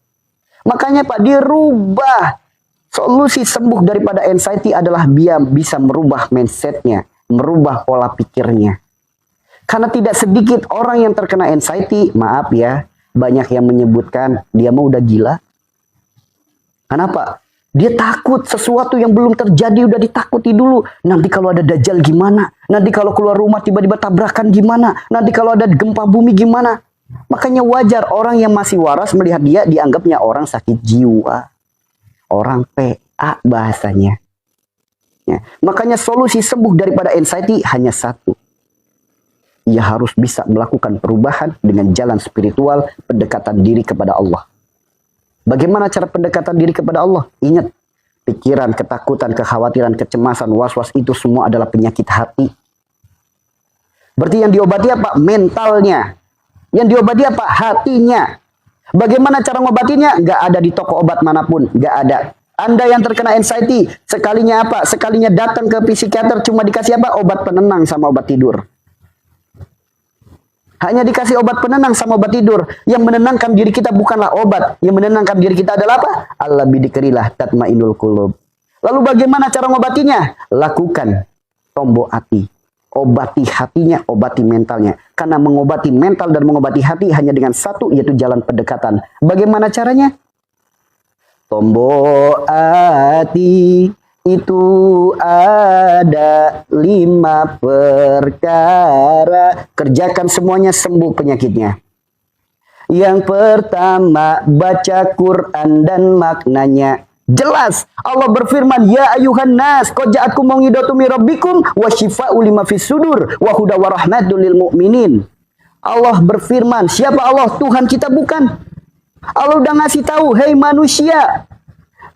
Makanya Pak dirubah Solusi sembuh daripada anxiety adalah dia bisa merubah mindsetnya, merubah pola pikirnya. Karena tidak sedikit orang yang terkena anxiety, maaf ya, banyak yang menyebutkan dia mau udah gila. Kenapa? Dia takut sesuatu yang belum terjadi udah ditakuti dulu. Nanti kalau ada dajjal gimana? Nanti kalau keluar rumah tiba-tiba tabrakan gimana? Nanti kalau ada gempa bumi gimana? Makanya wajar orang yang masih waras melihat dia dianggapnya orang sakit jiwa. Orang PA bahasanya. Ya. Makanya solusi sembuh daripada anxiety hanya satu. Ia harus bisa melakukan perubahan dengan jalan spiritual, pendekatan diri kepada Allah. Bagaimana cara pendekatan diri kepada Allah? Ingat, pikiran, ketakutan, kekhawatiran, kecemasan, was-was itu semua adalah penyakit hati. Berarti yang diobati apa? Mentalnya. Yang diobati apa? Hatinya. Bagaimana cara ngobatinya? Nggak ada di toko obat manapun. Nggak ada. Anda yang terkena anxiety, sekalinya apa? Sekalinya datang ke psikiater cuma dikasih apa? Obat penenang sama obat tidur. Hanya dikasih obat penenang sama obat tidur. Yang menenangkan diri kita bukanlah obat. Yang menenangkan diri kita adalah apa? Allah bidikrilah tatmainul qulub. Lalu bagaimana cara ngobatinya? Lakukan tombok hati. Obati hatinya, obati mentalnya. Karena mengobati mental dan mengobati hati hanya dengan satu, yaitu jalan pendekatan. Bagaimana caranya? Tombok hati itu ada 5 perkara. Kerjakan semuanya, sembuh penyakitnya. Yang pertama, baca Quran dan maknanya jelas. Allah berfirman, ya ayuhan nas, qad ja'atkum mau'izatun mir rabbikum wa syifaa'un lima fis sudur wa hudan wa rahmatun lil mu'minin. Allah berfirman, siapa Allah? Tuhan kita bukan? Allah udah ngasih tahu, hei manusia,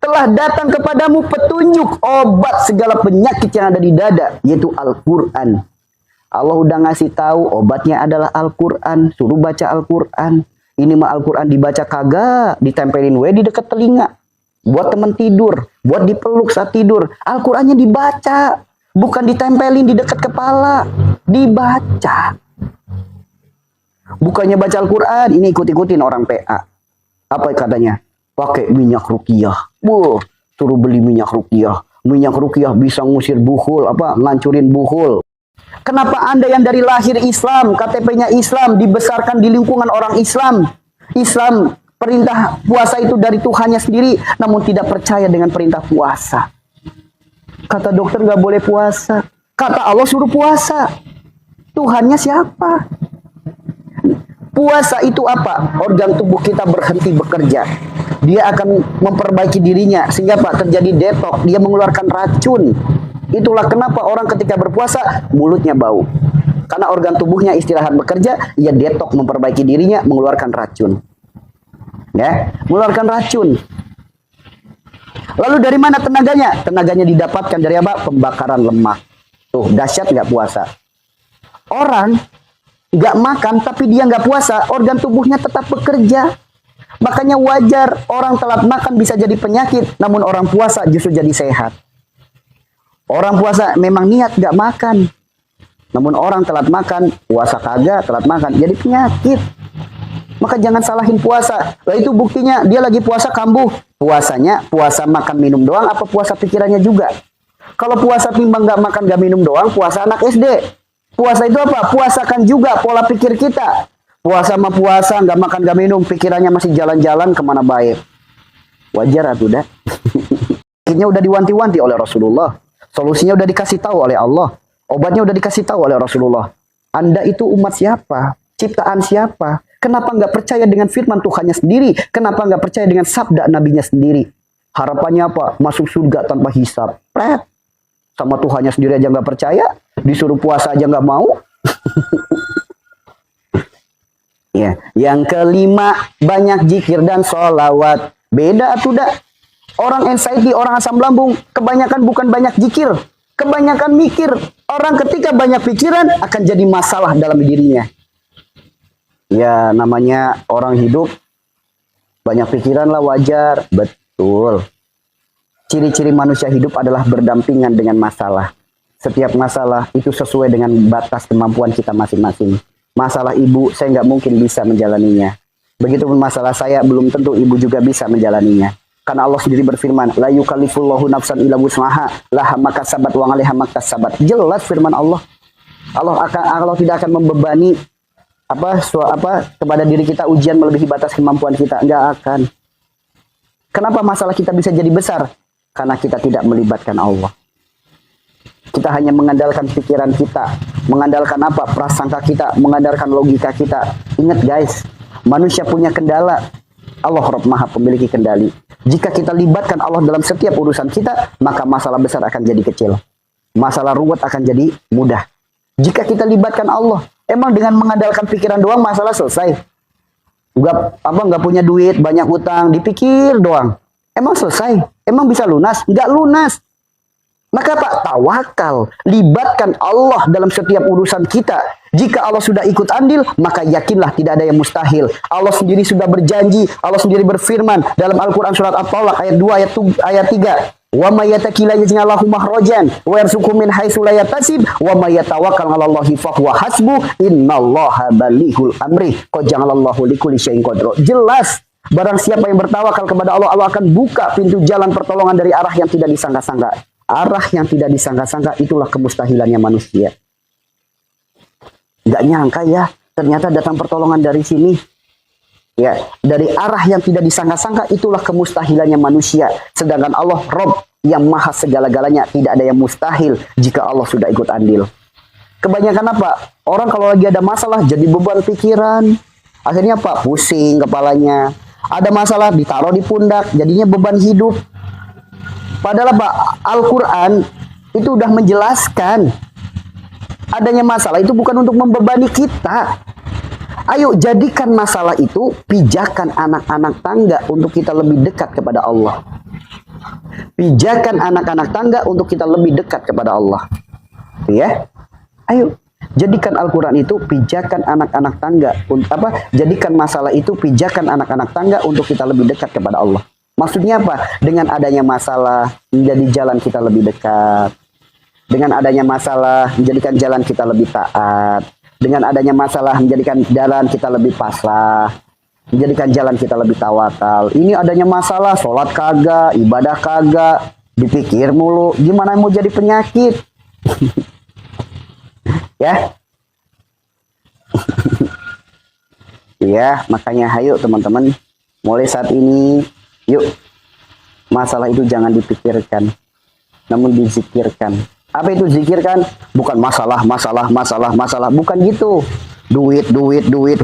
telah datang kepadamu petunjuk obat segala penyakit yang ada di dada, yaitu Al-Quran. Allah udah ngasih tahu obatnya adalah Al-Quran. Suruh baca Al-Quran. Ini mah Al-Quran dibaca kagak, ditempelin di dekat telinga. Buat temen tidur, buat dipeluk saat tidur. Al-Qurannya dibaca, bukan ditempelin di dekat kepala. Dibaca. Bukannya baca Al-Quran, ini ikut-ikutin orang PA. Apa katanya? Pakai minyak ruqyah. Suruh beli minyak ruqyah. Minyak ruqyah bisa ngusir buhul, ngancurin buhul. Kenapa Anda yang dari lahir Islam, KTP-nya Islam, dibesarkan di lingkungan orang Islam? Islam, perintah puasa itu dari Tuhannya sendiri, namun tidak percaya dengan perintah puasa. Kata dokter nggak boleh puasa. Kata Allah suruh puasa. Tuhannya siapa? Puasa itu apa? Organ tubuh kita berhenti bekerja. Dia akan memperbaiki dirinya sehingga terjadi detox. Dia mengeluarkan racun. Itulah kenapa orang ketika berpuasa mulutnya bau. Karena organ tubuhnya istirahat bekerja, ia detox, memperbaiki dirinya, mengeluarkan racun. Ya, mengeluarkan racun. Lalu dari mana tenaganya? Tenaganya didapatkan dari apa? Pembakaran lemak. Tuh, dahsyat nggak puasa. Orang nggak makan tapi dia nggak puasa, organ tubuhnya tetap bekerja. Makanya wajar orang telat makan bisa jadi penyakit, namun orang puasa justru jadi sehat. Orang puasa memang niat nggak makan, namun orang telat makan, puasa kagak, telat makan jadi penyakit. Maka jangan salahin puasa. Lah itu buktinya dia lagi puasa kambuh. Puasanya puasa makan minum doang apa puasa pikirannya juga? Kalau puasa timbang nggak makan nggak minum doang, puasa anak SD. Puasa itu apa? Puasakan juga pola pikir kita. Puasa sama puasa, nggak makan nggak minum, pikirannya masih jalan-jalan kemana baik. Wajar atuh dah. Akhirnya udah diwanti-wanti oleh Rasulullah. Solusinya udah dikasih tahu oleh Allah. Obatnya udah dikasih tahu oleh Rasulullah. Anda itu umat siapa? Ciptaan siapa? Kenapa nggak percaya dengan firman Tuhannya sendiri? Kenapa nggak percaya dengan sabda nabinya sendiri? Harapannya apa? Masuk surga tanpa hisab. Pret. Sama Tuhannya sendiri aja nggak percaya, disuruh puasa aja nggak mau. Ya, yang kelima, banyak zikir dan sholawat. Beda atuh dah. Orang anxiety, orang asam lambung, kebanyakan bukan banyak zikir, kebanyakan mikir. Orang ketika banyak pikiran akan jadi masalah dalam dirinya. Ya, namanya orang hidup banyak pikiran lah, wajar, betul. Ciri-ciri manusia hidup adalah berdampingan dengan masalah. Setiap masalah itu sesuai dengan batas kemampuan kita masing-masing. Masalah ibu, saya nggak mungkin bisa menjalaninya. Begitupun masalah saya, belum tentu ibu juga bisa menjalaninya. Karena Allah sendiri berfirman, la yukallifullahu nafsan illa wus'aha, laha ma kasabat wa 'alaiha ma kasabat. Jelas firman Allah. Allah tidak akan membebani kepada diri kita ujian melebihi batas kemampuan kita. Enggak akan. Kenapa masalah kita bisa jadi besar? Karena kita tidak melibatkan Allah. Kita hanya mengandalkan pikiran kita, mengandalkan prasangka kita, mengandalkan logika kita. Ingat guys, manusia punya kendala. Allah Rabb Maha memiliki kendali. Jika kita libatkan Allah dalam setiap urusan kita, maka masalah besar akan jadi kecil. Masalah ruwet akan jadi mudah. Jika kita libatkan Allah, emang dengan mengandalkan pikiran doang masalah selesai? Nggak punya duit, banyak utang, dipikir doang. Emang selesai? Emang bisa lunas? Nggak lunas. Maka tawakal, libatkan Allah dalam setiap urusan kita. Jika Allah sudah ikut andil, maka yakinlah tidak ada yang mustahil. Allah sendiri sudah berjanji, Allah sendiri berfirman dalam Al-Quran surat At-Talaq ayat 2 ayat 3. Wa may yattaqilla yaj'al lahu makhrajan wa yarzuqhu min haitsu la yahtasib wa may yatawakkal 'alallahi fahuwa hasbuh innallaha balighul amri qad ja'alallahu likulli syai'in qadra. Jelas, barang siapa yang bertawakal kepada Allah, Allah akan buka pintu jalan pertolongan dari arah yang tidak disangka-sangka. Arah yang tidak disangka-sangka itulah kemustahilannya manusia. Nggak nyangka ya, ternyata datang pertolongan dari sini. Ya, dari arah yang tidak disangka-sangka itulah kemustahilannya manusia. Sedangkan Allah Rabb yang maha segala-galanya, tidak ada yang mustahil jika Allah sudah ikut andil. Kebanyakan orang kalau lagi ada masalah jadi beban pikiran. Akhirnya pusing kepalanya. Ada masalah ditaruh di pundak, jadinya beban hidup. Padahal Al-Quran itu udah menjelaskan adanya masalah itu bukan untuk membebani kita. Ayo jadikan masalah itu pijakan anak-anak tangga untuk kita lebih dekat kepada Allah. Pijakan anak-anak tangga untuk kita lebih dekat kepada Allah. Ya, ayo jadikan Al-Quran itu pijakan anak-anak tangga. Jadikan masalah itu pijakan anak-anak tangga untuk kita lebih dekat kepada Allah. Maksudnya apa? Dengan adanya masalah menjadi jalan kita lebih dekat. Dengan adanya masalah menjadikan jalan kita lebih taat. Dengan adanya masalah menjadikan jalan kita lebih pasrah. Menjadikan jalan kita lebih tawakal. Ini adanya masalah, sholat kagak, ibadah kagak, dipikir mulu. Gimana mau jadi penyakit? Ya. Ya, makanya hayo teman-teman. Mulai saat ini, yuk, masalah itu jangan dipikirkan, namun dizikirkan. Apa itu zikirkan? Bukan masalah. Bukan gitu. Duit,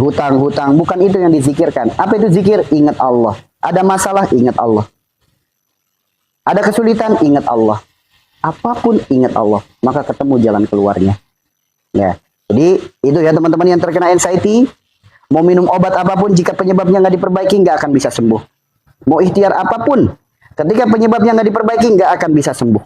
hutang. Bukan itu yang dizikirkan. Apa itu zikir? Ingat Allah. Ada masalah, ingat Allah. Ada kesulitan, ingat Allah. Apapun ingat Allah. Maka ketemu jalan keluarnya. Ya. Jadi itu ya teman-teman yang terkena anxiety. Mau minum obat apapun, jika penyebabnya nggak diperbaiki, nggak akan bisa sembuh. Mau ikhtiar apapun, ketika penyebabnya nggak diperbaiki, nggak akan bisa sembuh.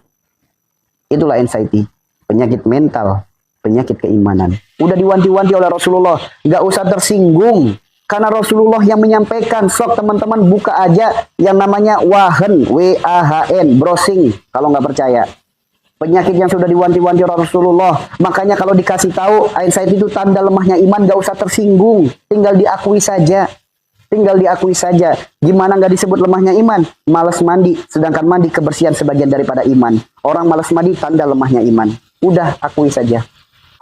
Itulah anxiety, penyakit mental, penyakit keimanan. Udah diwanti-wanti oleh Rasulullah, nggak usah tersinggung. Karena Rasulullah yang menyampaikan. Sok teman-teman buka aja yang namanya wahen, W-A-H-N, browsing, kalau nggak percaya. Penyakit yang sudah diwanti-wanti oleh Rasulullah. Makanya kalau dikasih tahu anxiety itu tanda lemahnya iman, nggak usah tersinggung. Tinggal diakui saja. Gimana nggak disebut lemahnya iman? Malas mandi, sedangkan mandi kebersihan sebagian daripada iman. Orang malas mandi tanda lemahnya iman. Udah akui saja.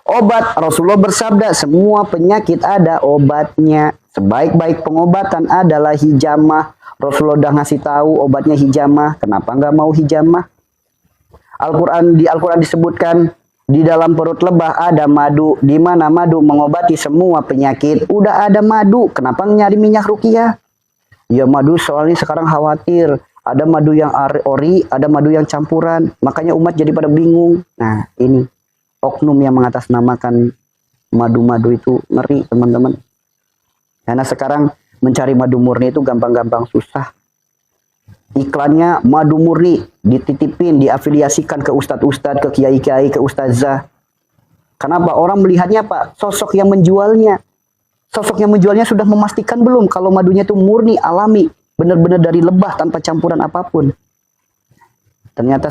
Obat, Rasulullah bersabda, semua penyakit ada obatnya. Sebaik-baik pengobatan adalah hijamah. Rasulullah udah ngasih tahu obatnya hijamah. Kenapa nggak mau hijamah? Di Al-Quran disebutkan, di dalam perut lebah ada madu, di mana madu mengobati semua penyakit. Udah ada madu, kenapa nyari minyak ruqyah? Ya madu soalnya sekarang khawatir, ada madu yang ori, ada madu yang campuran, makanya umat jadi pada bingung. Nah ini oknum yang mengatasnamakan madu-madu itu, ngeri teman-teman. Karena sekarang mencari madu murni itu gampang-gampang susah. Iklannya madu murni, dititipin, diafiliasikan ke ustadz-ustadz, ke kiai-kiai, ke ustazah. Kenapa? Orang melihatnya Pak, sosok yang menjualnya. Sosok yang menjualnya sudah memastikan belum kalau madunya itu murni, alami, benar-benar dari lebah tanpa campuran apapun. Ternyata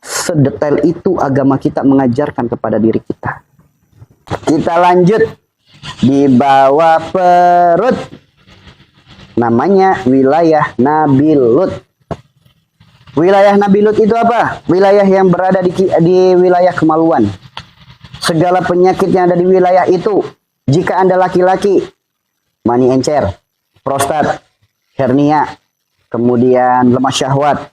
sedetail itu agama kita mengajarkan kepada diri kita. Kita lanjut. Di bawah perut. Namanya wilayah Nabi Lut. Wilayah Nabi Lut itu apa? Wilayah yang berada di wilayah kemaluan. Segala penyakit yang ada di wilayah itu, jika Anda laki-laki, mani encer, prostat, hernia, kemudian lemah syahwat.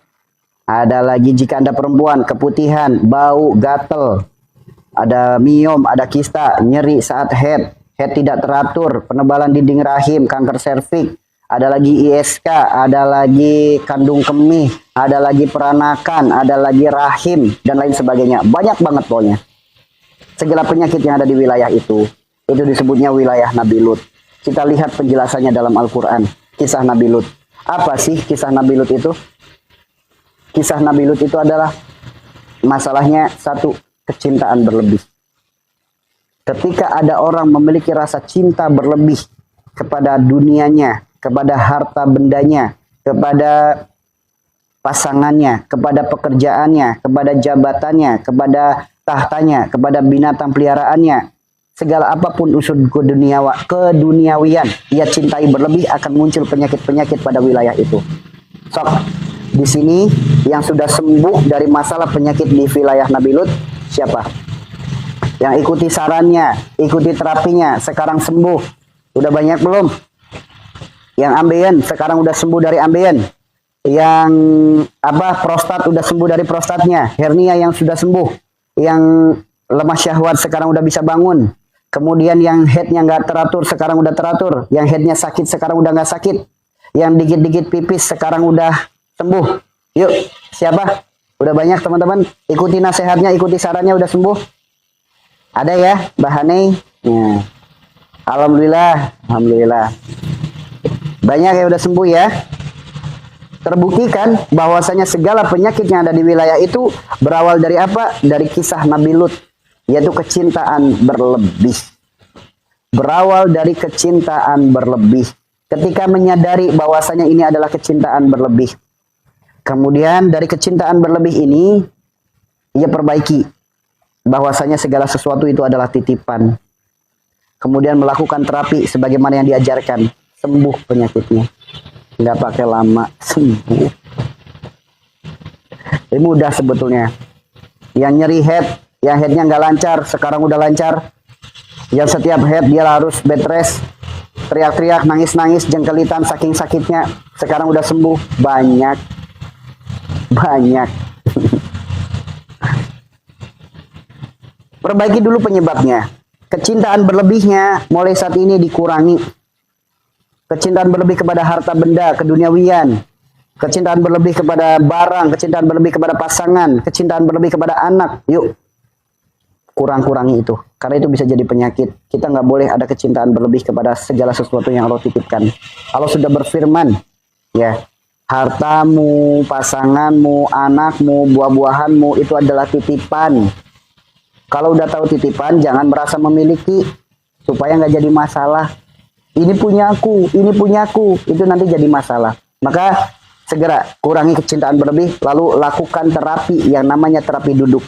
Ada lagi jika Anda perempuan, keputihan, bau, gatel, ada miom, ada kista, nyeri saat head tidak teratur, penebalan dinding rahim, kanker serviks, ada lagi ISK, ada lagi kandung kemih, ada lagi peranakan, ada lagi rahim, dan lain sebagainya. Banyak banget pokoknya. Segala penyakit yang ada di wilayah itu disebutnya wilayah Nabi Lut. Kita lihat penjelasannya dalam Al-Quran. Kisah Nabi Lut. Apa sih kisah Nabi Lut itu? Kisah Nabi Lut itu adalah masalahnya satu, kecintaan berlebih. Ketika ada orang memiliki rasa cinta berlebih kepada dunianya, kepada harta bendanya, kepada pasangannya, kepada pekerjaannya, kepada jabatannya, kepada tahtanya, kepada binatang peliharaannya, segala apapun unsur keduniawian ia cintai berlebih, akan muncul penyakit-penyakit pada wilayah itu. Sok, di sini yang sudah sembuh dari masalah penyakit di wilayah Nabi Lut siapa? Yang ikuti sarannya, ikuti terapinya, sekarang sembuh. Udah banyak belum? Yang ambeien sekarang udah sembuh dari ambeien. Yang prostat udah sembuh dari prostatnya. Hernia yang sudah sembuh. Yang lemah syahwat sekarang udah bisa bangun. Kemudian yang headnya nggak teratur sekarang udah teratur. Yang headnya sakit sekarang udah nggak sakit. Yang dikit-dikit pipis sekarang udah sembuh. Yuk, siapa? Udah banyak teman-teman. Ikuti nasihatnya, ikuti sarannya, udah sembuh. Ada ya, Bahanei? Ya. Alhamdulillah, alhamdulillah. Banyak yang udah sembuh ya. Terbuktikan bahwasanya segala penyakit yang ada di wilayah itu berawal dari apa? Dari kisah Nabi Lut, yaitu kecintaan berlebih. Berawal dari kecintaan berlebih. Ketika menyadari bahwasanya ini adalah kecintaan berlebih, kemudian dari kecintaan berlebih ini ia perbaiki bahwasanya segala sesuatu itu adalah titipan. Kemudian melakukan terapi sebagaimana yang diajarkan, sembuh penyakitnya. Nggak pakai lama, sembuh. Ini mudah sebetulnya. Yang nyeri head, yang headnya nggak lancar, sekarang udah lancar. Yang setiap head dia harus bed rest, teriak-teriak, nangis-nangis, jengkelitan saking sakitnya, sekarang udah sembuh. Banyak. Perbaiki dulu penyebabnya. Kecintaan berlebihnya mulai saat ini dikurangi. Kecintaan berlebih kepada harta benda, keduniawian. Kecintaan berlebih kepada barang, kecintaan berlebih kepada pasangan, kecintaan berlebih kepada anak. Yuk, kurang-kurangi itu. Karena itu bisa jadi penyakit. Kita nggak boleh ada kecintaan berlebih kepada segala sesuatu yang Allah titipkan. Allah sudah berfirman, ya, hartamu, pasanganmu, anakmu, buah-buahanmu itu adalah titipan. Kalau udah tahu titipan, jangan merasa memiliki supaya nggak jadi masalah. Ini punya aku, itu nanti jadi masalah. Maka segera kurangi kecintaan berlebih, lalu lakukan terapi yang namanya terapi duduk.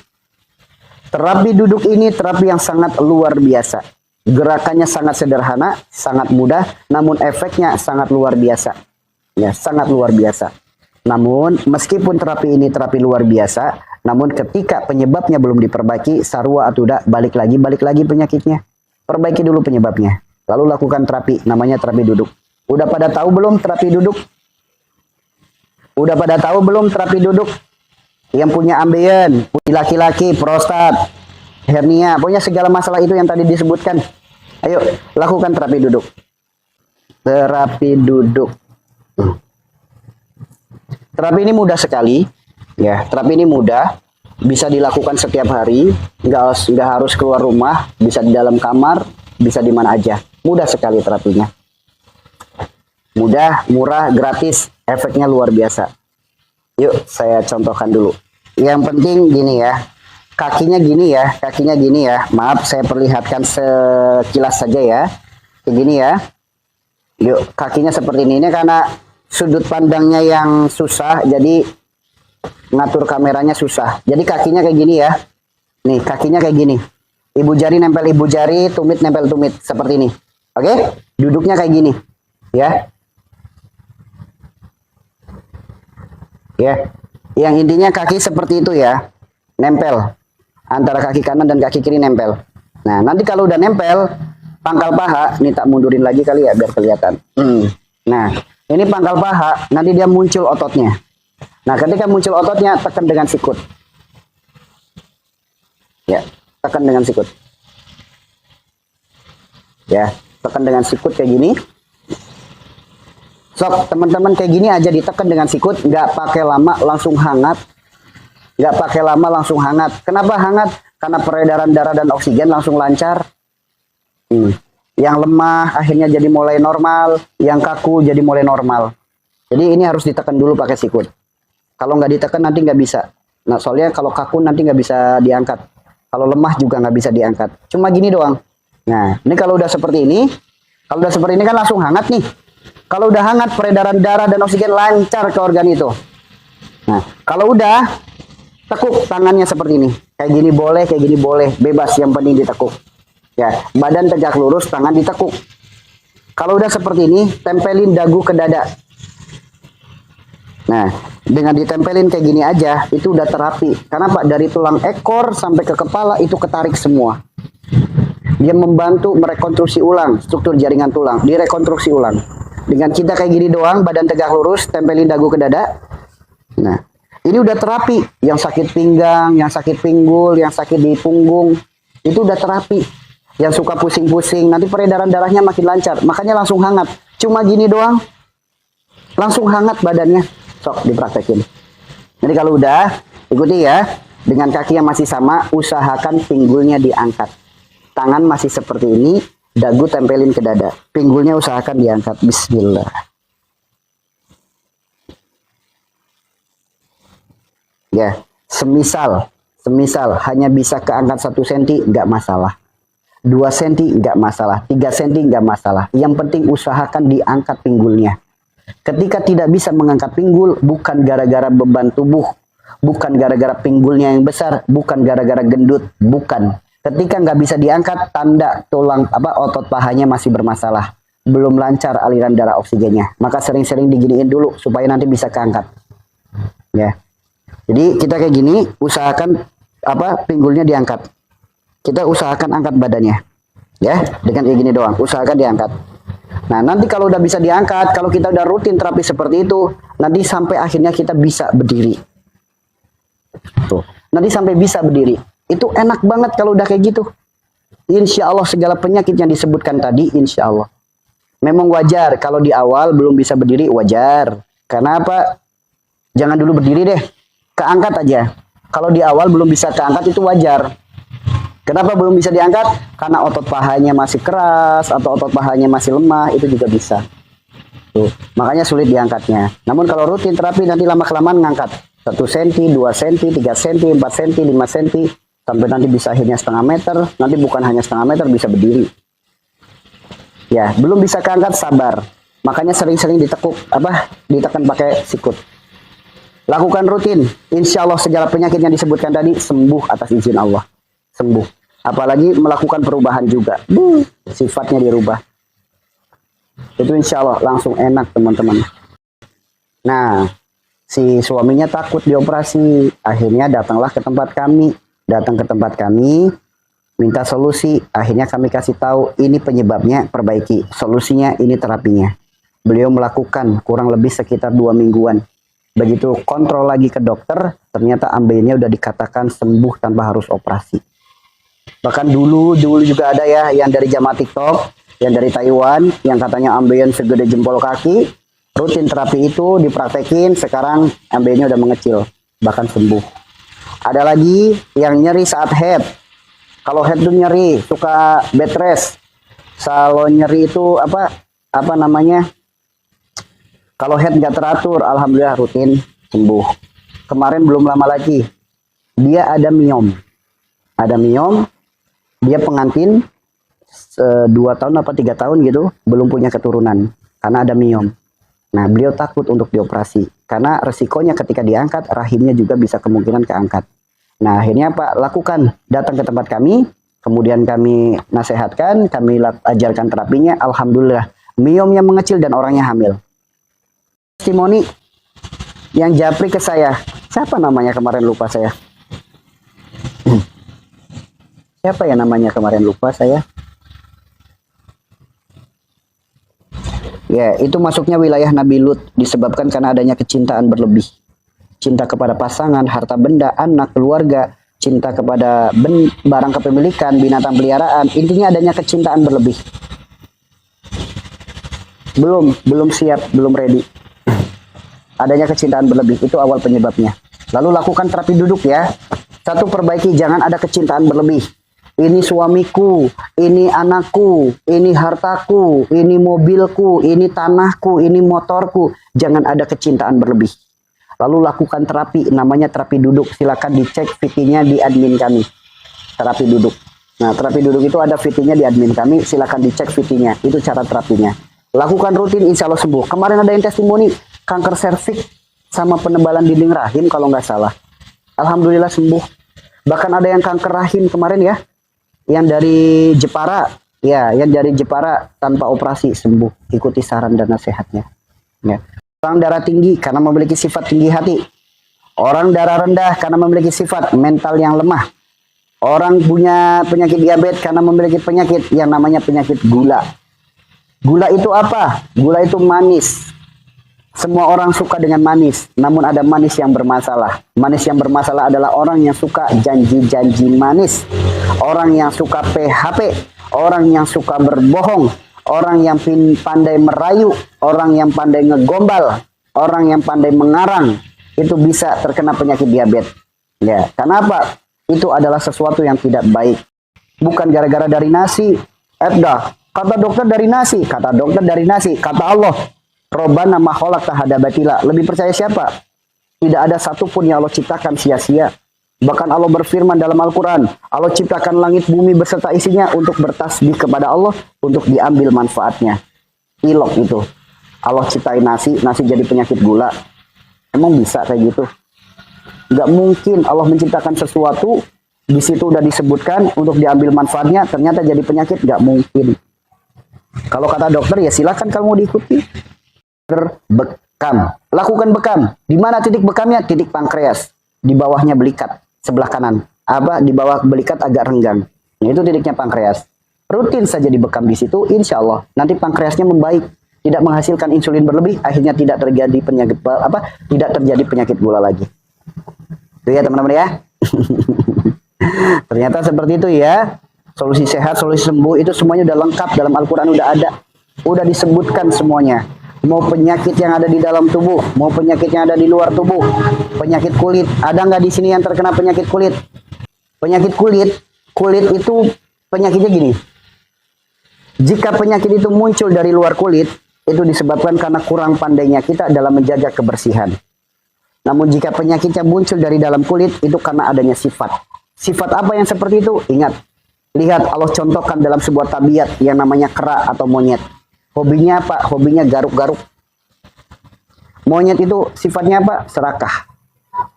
Terapi duduk ini terapi yang sangat luar biasa. Gerakannya sangat sederhana, sangat mudah, namun efeknya sangat luar biasa. Ya, sangat luar biasa. Namun meskipun terapi ini terapi luar biasa, namun ketika penyebabnya belum diperbaiki, sarwa atau udah balik lagi penyakitnya. Perbaiki dulu penyebabnya. Lalu lakukan terapi, namanya terapi duduk. Udah pada tahu belum terapi duduk? Udah pada tahu belum terapi duduk? Yang punya ambeien, laki-laki, prostat, hernia, pokoknya segala masalah itu yang tadi disebutkan. Ayo, lakukan terapi duduk. Terapi duduk. Terapi ini mudah sekali. Ya, terapi ini mudah. Bisa dilakukan setiap hari. Nggak harus keluar rumah. Bisa di dalam kamar. Bisa di mana aja. Mudah sekali terapinya. Mudah, murah, gratis. Efeknya luar biasa. Yuk, saya contohkan dulu. Yang penting gini ya. Kakinya gini ya. Maaf, saya perlihatkan sekilas saja ya. Kayak gini ya. Yuk, kakinya seperti ini. Ini karena sudut pandangnya yang susah, jadi ngatur kameranya susah. Jadi kakinya kayak gini ya. Nih, kakinya kayak gini. Ibu jari nempel ibu jari, tumit nempel tumit. Seperti ini. Oke? Duduknya kayak gini. Ya. Ya, yang intinya kaki seperti itu ya, nempel antara kaki kanan dan kaki kiri nempel. Nah, nanti kalau udah nempel, pangkal paha, ini tak mundurin lagi kali ya biar kelihatan. Nah, ini pangkal paha, nanti dia muncul ototnya. Nah, ketika muncul ototnya, tekan dengan sikut. Ya, tekan dengan sikut. Ya, tekan dengan sikut kayak gini. Sok, teman-teman kayak gini aja ditekan dengan sikut, nggak pakai lama langsung hangat. Nggak pakai lama langsung hangat. Kenapa hangat? Karena peredaran darah dan oksigen langsung lancar. Yang lemah akhirnya jadi mulai normal, yang kaku jadi mulai normal. Jadi ini harus ditekan dulu pakai sikut. Kalau nggak ditekan nanti nggak bisa. Nah, soalnya kalau kaku nanti nggak bisa diangkat. Kalau lemah juga nggak bisa diangkat. Cuma gini doang. Nah, ini kalau udah seperti ini, kan langsung hangat nih. Kalau udah hangat, peredaran darah dan oksigen lancar ke organ itu. Nah, kalau udah, tekuk tangannya seperti ini. Kayak gini boleh, bebas, yang penting ditekuk. Ya, badan tegak lurus, tangan ditekuk. Kalau udah seperti ini, tempelin dagu ke dada. Nah, dengan ditempelin kayak gini aja, itu udah terapi. Karena Pak, dari tulang ekor sampai ke kepala itu ketarik semua. Dia membantu merekonstruksi ulang struktur jaringan tulang, direkonstruksi ulang. Dengan kita kayak gini doang, badan tegak lurus, tempelin dagu ke dada. Nah, ini udah terapi. Yang sakit pinggang, yang sakit pinggul, yang sakit di punggung, itu udah terapi. Yang suka pusing-pusing, nanti peredaran darahnya makin lancar. Makanya langsung hangat. Cuma gini doang, langsung hangat badannya. Sok, dipraktekin. Jadi kalau udah, ikuti ya. Dengan kaki yang masih sama, usahakan pinggulnya diangkat. Tangan masih seperti ini, dagu tempelin ke dada. Pinggulnya usahakan diangkat. Bismillah. Ya, semisal hanya bisa keangkat 1 cm, nggak masalah. 2 cm nggak masalah. 3 cm nggak masalah. Yang penting usahakan diangkat pinggulnya. Ketika tidak bisa mengangkat pinggul, bukan gara-gara beban tubuh, bukan gara-gara pinggulnya yang besar, bukan gara-gara gendut, bukan. Ketika nggak bisa diangkat, tanda otot pahanya masih bermasalah. Belum lancar aliran darah oksigennya. Maka sering-sering diginiin dulu supaya nanti bisa keangkat. Ya. Jadi kita kayak gini, usahakan pinggulnya diangkat. Kita usahakan angkat badannya. Ya, dengan kayak gini doang, usahakan diangkat. Nah, nanti kalau udah bisa diangkat, kalau kita udah rutin terapi seperti itu, nanti sampai akhirnya kita bisa berdiri. Tuh, nanti sampai bisa berdiri. Itu enak banget kalau udah kayak gitu. Insya Allah segala penyakit yang disebutkan tadi, insya Allah. Memang wajar kalau di awal belum bisa berdiri, wajar. Karena apa? Jangan dulu berdiri deh. Keangkat aja. Kalau di awal belum bisa keangkat itu wajar. Kenapa belum bisa diangkat? Karena otot pahanya masih keras atau otot pahanya masih lemah, itu juga bisa. Tuh, makanya sulit diangkatnya. Namun kalau rutin terapi nanti lama-kelamaan ngangkat. 1 cm, 2 cm, 3 cm, 4 cm, 5 cm. Sampai nanti bisa akhirnya setengah meter. Nanti bukan hanya setengah meter, bisa berdiri. Ya, belum bisa keangkat, sabar. Makanya sering-sering ditekan pakai sikut. Lakukan rutin. Insya Allah segala penyakit yang disebutkan tadi sembuh atas izin Allah. Sembuh. Apalagi melakukan perubahan juga. Sifatnya dirubah. Itu insya Allah langsung enak teman-teman. Nah, si suaminya takut dioperasi. Akhirnya datanglah ke tempat kami. Datang ke tempat kami, minta solusi. Akhirnya kami kasih tahu ini penyebabnya, perbaiki. Solusinya ini terapinya. Beliau melakukan kurang lebih sekitar 2 mingguan. Begitu kontrol lagi ke dokter, ternyata ambeien-nya udah dikatakan sembuh tanpa harus operasi. Bahkan dulu juga ada ya yang dari jamaah TikTok, yang dari Taiwan, yang katanya ambeien segede jempol kaki. Rutin terapi itu dipraktekin, sekarang ambeien-nya udah mengecil, bahkan sembuh. Ada lagi yang nyeri saat head. Kalau head tuh nyeri, suka bed rest. Kalau nyeri itu kalau head nggak teratur, alhamdulillah rutin sembuh. Kemarin belum lama lagi, dia ada miom. Ada miom, dia pengantin 2 tahun apa 3 tahun gitu, belum punya keturunan karena ada miom. Nah, beliau takut untuk dioperasi karena resikonya ketika diangkat rahimnya juga bisa kemungkinan keangkat. Nah, akhirnya Pak lakukan, datang ke tempat kami, kemudian kami nasihatkan, kami ajarkan terapinya, alhamdulillah miomnya mengecil dan orangnya hamil. Testimoni Yang japri ke saya. Siapa namanya kemarin lupa saya? Siapa ya namanya kemarin lupa saya? Ya, itu masuknya wilayah Nabi Lut disebabkan karena adanya kecintaan berlebih. Cinta kepada pasangan, harta benda, anak, keluarga, cinta kepada barang kepemilikan, binatang peliharaan. Intinya adanya kecintaan berlebih. Belum siap, belum ready. Adanya kecintaan berlebih, itu awal penyebabnya. Lalu lakukan terapi duduk ya. Satu, perbaiki, jangan ada kecintaan berlebih. Ini suamiku, ini anakku, ini hartaku, ini mobilku, ini tanahku, ini motorku. Jangan ada kecintaan berlebih. Lalu lakukan terapi, namanya terapi duduk. Silakan dicek VT-nya di admin kami. Terapi duduk. Nah, terapi duduk itu ada VT-nya di admin kami. Silakan dicek VT-nya. Itu cara terapinya. Lakukan rutin, insya Allah sembuh. Kemarin ada yang testimoni kanker serviks sama penebalan dinding rahim kalau nggak salah. Alhamdulillah sembuh. Bahkan ada yang kanker rahim kemarin ya, yang dari Jepara, ya, yang dari Jepara tanpa operasi sembuh. Ikuti saran dan nasihatnya. Ya. Orang darah tinggi karena memiliki sifat tinggi hati. Orang darah rendah karena memiliki sifat mental yang lemah. Orang punya penyakit diabetes karena memiliki penyakit yang namanya penyakit gula. Gula itu apa? Gula itu manis. Semua orang suka dengan manis, namun ada manis yang bermasalah. Manis yang bermasalah adalah orang yang suka janji-janji manis. Orang yang suka PHP, orang yang suka berbohong, orang yang pandai merayu, orang yang pandai ngegombal, orang yang pandai mengarang, itu bisa terkena penyakit diabetes. Ya, kenapa? Itu adalah sesuatu yang tidak baik. Bukan gara-gara dari nasi. Kata dokter dari nasi, kata dokter dari nasi, kata Allah, Robbana ma khalaqta hadza batila. Lebih percaya siapa? Tidak ada satupun yang Allah ciptakan sia-sia. Bahkan Allah berfirman dalam Al-Quran, Allah ciptakan langit bumi beserta isinya untuk bertasbih kepada Allah, untuk diambil manfaatnya. Ilok itu. Allah ciptain nasi, nasi jadi penyakit gula. Emang bisa kayak gitu? Nggak mungkin Allah menciptakan sesuatu, di situ udah disebutkan untuk diambil manfaatnya, ternyata jadi penyakit, nggak mungkin. Kalau kata dokter ya silakan kamu diikuti. Bekam, lakukan bekam. Di mana titik bekamnya? Titik pankreas, di bawahnya belikat sebelah kanan. Di bawah belikat agak renggang. Nah, itu titiknya pankreas. Rutin saja dibekam di situ, insya Allah nanti pankreasnya membaik, tidak menghasilkan insulin berlebih, akhirnya tidak terjadi penyakit gula lagi. Itu ya teman-teman ya. Ternyata seperti itu ya. Solusi sehat, solusi sembuh itu semuanya udah lengkap dalam Al-Quran, udah ada. Udah disebutkan semuanya. Mau penyakit yang ada di dalam tubuh, mau penyakit yang ada di luar tubuh. Penyakit kulit, ada nggak di sini yang terkena penyakit kulit? Penyakit kulit itu penyakitnya gini. Jika penyakit itu muncul dari luar kulit, itu disebabkan karena kurang pandainya kita dalam menjaga kebersihan. Namun jika penyakitnya muncul dari dalam kulit, itu karena adanya sifat. Sifat apa yang seperti itu? Ingat. Lihat, Allah contohkan dalam sebuah tabiat yang namanya kera atau monyet. Hobinya apa? Hobinya garuk-garuk. Monyet itu sifatnya apa? Serakah.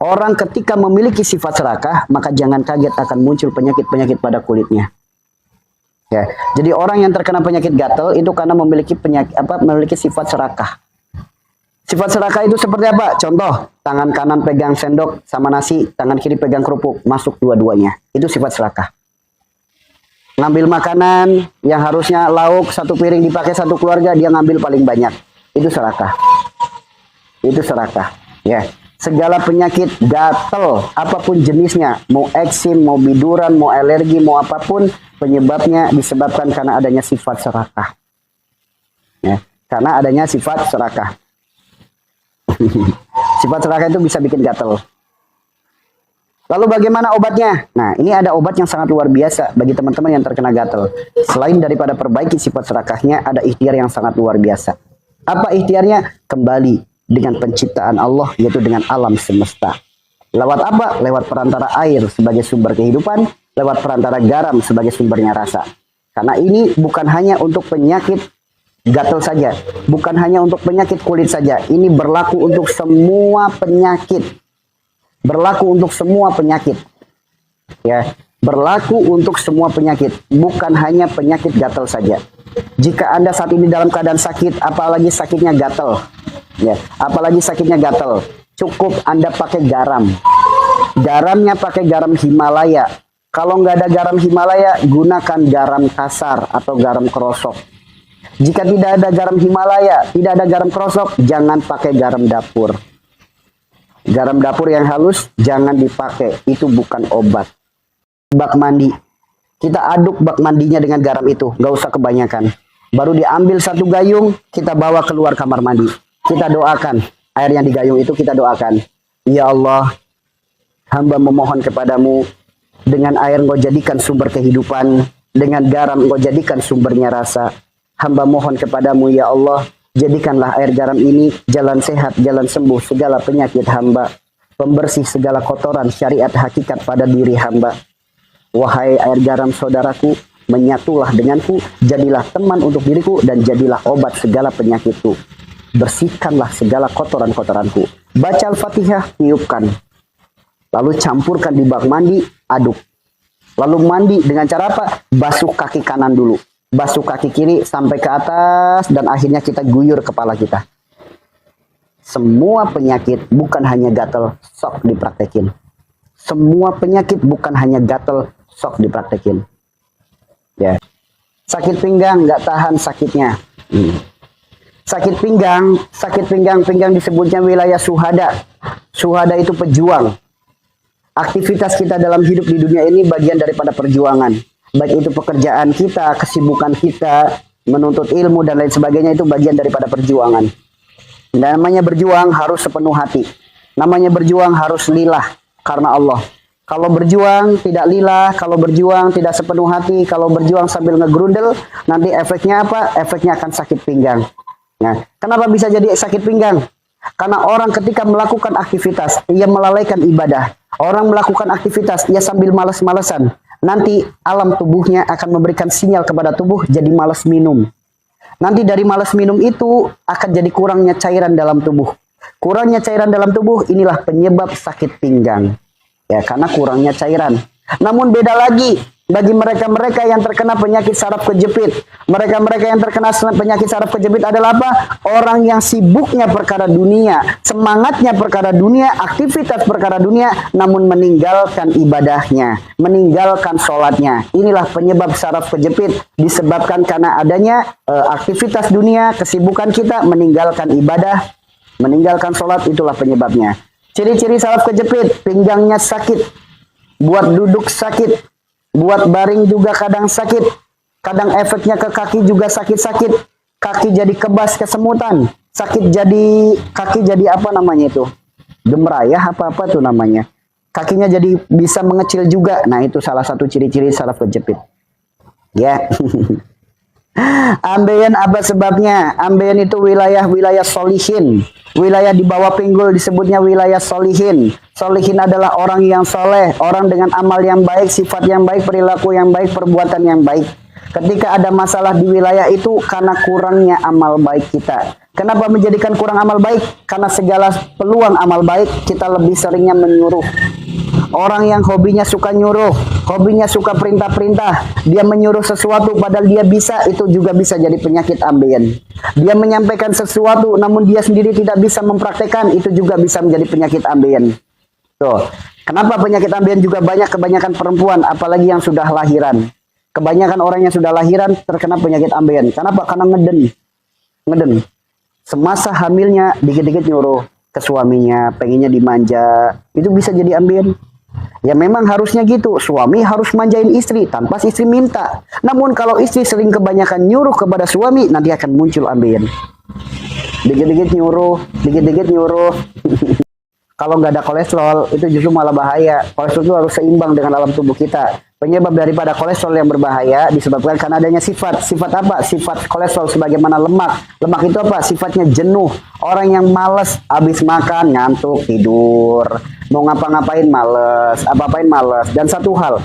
Orang ketika memiliki sifat serakah, maka jangan kaget akan muncul penyakit-penyakit pada kulitnya. Ya, jadi orang yang terkena penyakit gatal itu karena memiliki sifat serakah. Sifat serakah itu seperti apa? Contoh, tangan kanan pegang sendok sama nasi, tangan kiri pegang kerupuk, masuk dua-duanya. Itu sifat serakah. Ngambil makanan yang harusnya lauk satu piring dipakai satu keluarga, dia ngambil paling banyak. Itu serakah. Itu serakah. Ya, segala penyakit gatal, apapun jenisnya, mau eksim, mau biduran, mau alergi, mau apapun, penyebabnya disebabkan karena adanya sifat serakah. Ya, karena adanya sifat serakah. Sifat serakah itu bisa bikin gatal. Lalu bagaimana obatnya? Nah, ini ada obat yang sangat luar biasa bagi teman-teman yang terkena gatal. Selain daripada perbaiki sifat serakahnya, ada ikhtiar yang sangat luar biasa. Apa ikhtiarnya? Kembali dengan penciptaan Allah, yaitu dengan alam semesta. Lewat apa? Lewat perantara air sebagai sumber kehidupan, lewat perantara garam sebagai sumbernya rasa. Karena ini bukan hanya untuk penyakit gatal saja, bukan hanya untuk penyakit kulit saja. Ini berlaku untuk semua penyakit. Berlaku untuk semua penyakit. Ya, berlaku untuk semua penyakit, bukan hanya penyakit gatal saja. Jika Anda saat ini dalam keadaan sakit, apalagi sakitnya gatal. Ya, apalagi sakitnya gatal. cukup Anda pakai garam. Garamnya pakai garam Himalaya. Kalau nggak ada garam Himalaya, gunakan garam kasar atau garam krosok. Jika tidak ada garam Himalaya, tidak ada garam krosok, jangan pakai garam dapur. Garam dapur yang halus jangan dipakai, itu bukan obat. Bak mandi, kita aduk bak mandinya dengan garam itu, nggak usah kebanyakan. Baru diambil satu gayung, kita bawa keluar kamar mandi. Kita doakan, air yang di gayung itu kita doakan. Ya Allah, hamba memohon kepadamu, dengan air engkau jadikan sumber kehidupan, dengan garam engkau jadikan sumbernya rasa. Hamba mohon kepadamu ya Allah, jadikanlah air garam ini jalan sehat, jalan sembuh segala penyakit hamba, pembersih segala kotoran syariat hakikat pada diri hamba. Wahai air garam saudaraku, menyatulah denganku, jadilah teman untuk diriku, dan jadilah obat segala penyakitku. Bersihkanlah segala kotoran-kotoranku. Baca Al-Fatihah, tiupkan. Lalu campurkan di bak mandi, aduk. Lalu mandi dengan cara apa? Basuh kaki kanan dulu. Basuh kaki kiri sampai ke atas, dan akhirnya kita guyur kepala kita. Semua penyakit bukan hanya gatel, sok dipraktekin. Semua penyakit bukan hanya gatel, sok dipraktekin. Ya. Sakit pinggang, nggak tahan sakitnya. Sakit pinggang disebutnya wilayah syuhada. Syuhada itu pejuang. Aktivitas kita dalam hidup di dunia ini bagian daripada perjuangan. Baik itu pekerjaan kita, kesibukan kita, menuntut ilmu dan lain sebagainya, itu bagian daripada perjuangan. Namanya berjuang harus sepenuh hati. Namanya berjuang harus lillah karena Allah. Kalau berjuang tidak lillah, kalau berjuang tidak sepenuh hati, kalau berjuang sambil ngegrundel, nanti efeknya apa? Efeknya akan sakit pinggang. Nah, kenapa bisa jadi sakit pinggang? Karena orang ketika melakukan aktivitas, ia melalaikan ibadah. Orang melakukan aktivitas, ia sambil malas-malesan. Nanti alam tubuhnya akan memberikan sinyal kepada tubuh jadi malas minum. Nanti dari malas minum itu akan jadi kurangnya cairan dalam tubuh. Kurangnya cairan dalam tubuh inilah penyebab sakit pinggang. Ya, karena kurangnya cairan. Namun beda lagi bagi mereka-mereka yang terkena penyakit saraf kejepit. Mereka-mereka yang terkena penyakit saraf kejepit adalah apa? Orang yang sibuknya perkara dunia, semangatnya perkara dunia, aktivitas perkara dunia, namun meninggalkan ibadahnya, meninggalkan sholatnya. Inilah penyebab saraf kejepit, disebabkan karena adanya aktivitas dunia, kesibukan kita, meninggalkan ibadah, meninggalkan sholat, itulah penyebabnya. Ciri-ciri saraf kejepit, pinggangnya sakit, buat duduk sakit, buat baring juga kadang sakit. Kadang efeknya ke kaki juga sakit-sakit. Kaki jadi kebas kesemutan. Kaki jadi apa namanya itu? Gemerayah apa-apa tuh namanya. Kakinya jadi bisa mengecil juga. Nah, itu salah satu ciri-ciri saraf kejepit. Ya. Ambeien apa sebabnya? Ambeien itu wilayah-wilayah solihin. Wilayah di bawah pinggul disebutnya wilayah solihin. Solihin adalah orang yang soleh, orang dengan amal yang baik, sifat yang baik, perilaku yang baik, perbuatan yang baik. Ketika ada masalah di wilayah itu karena kurangnya amal baik kita. Kenapa menjadikan kurang amal baik? Karena segala peluang amal baik kita lebih seringnya menyuruh. Orang yang hobinya suka nyuruh, hobinya suka perintah-perintah, dia menyuruh sesuatu padahal dia bisa, itu juga bisa jadi penyakit ambeien. Dia menyampaikan sesuatu namun dia sendiri tidak bisa mempraktekkan, itu juga bisa menjadi penyakit ambeien. Tuh. Kenapa penyakit ambeien juga banyak, kebanyakan perempuan, apalagi yang sudah lahiran. Kebanyakan orang yang sudah lahiran terkena penyakit ambeien. Kenapa? Karena ngeden. Semasa hamilnya dikit-dikit nyuruh ke suaminya, pengennya dimanja, itu bisa jadi ambeien. Ya memang harusnya gitu, suami harus manjain istri tanpa istri minta. Namun kalau istri sering kebanyakan nyuruh kepada suami, nanti akan muncul ambeien. Dikit-dikit nyuruh. Kalau nggak ada kolesterol, itu justru malah bahaya. Kolesterol itu harus seimbang dengan alam tubuh kita. Penyebab daripada kolesterol yang berbahaya disebabkan karena adanya sifat. Sifat apa? Sifat kolesterol sebagaimana lemak. Lemak itu apa? Sifatnya jenuh. Orang yang malas, habis makan, ngantuk, tidur. Mau ngapa-ngapain males, apa-apain males. Dan satu hal,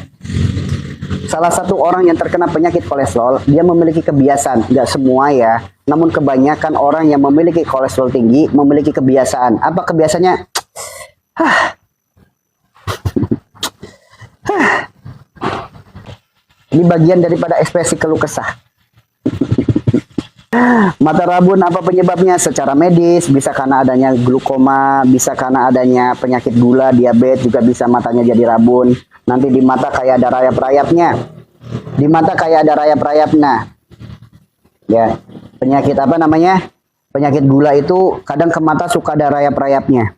salah satu orang yang terkena penyakit kolesterol, dia memiliki kebiasaan. Nggak semua ya, namun kebanyakan orang yang memiliki kolesterol tinggi memiliki kebiasaan. Apa kebiasaannya? Ini bagian daripada ekspresi keluh kesah. Mata rabun apa penyebabnya? Secara medis bisa karena adanya glukoma, bisa karena adanya penyakit gula, diabetes, juga bisa matanya jadi rabun. Nanti di mata kayak ada rayap-rayapnya. Di mata kayak ada rayap-rayapnya. Ya, penyakit apa namanya? Penyakit gula itu kadang ke mata suka ada rayap-rayapnya.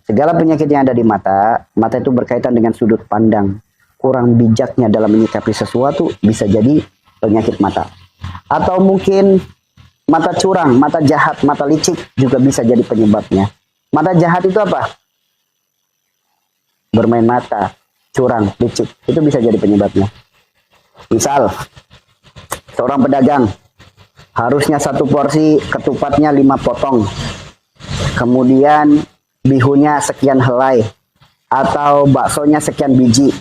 Segala penyakit yang ada di mata, mata itu berkaitan dengan sudut pandang. Kurang bijaknya dalam menyikapi sesuatu bisa jadi penyakit mata. Atau mungkin mata curang, mata jahat, mata licik juga bisa jadi penyebabnya. Mata jahat itu apa? Bermain mata, curang, licik, itu bisa jadi penyebabnya. Misal, seorang pedagang harusnya satu porsi ketupatnya 5 potong. Kemudian bihunnya sekian helai atau baksonya sekian biji.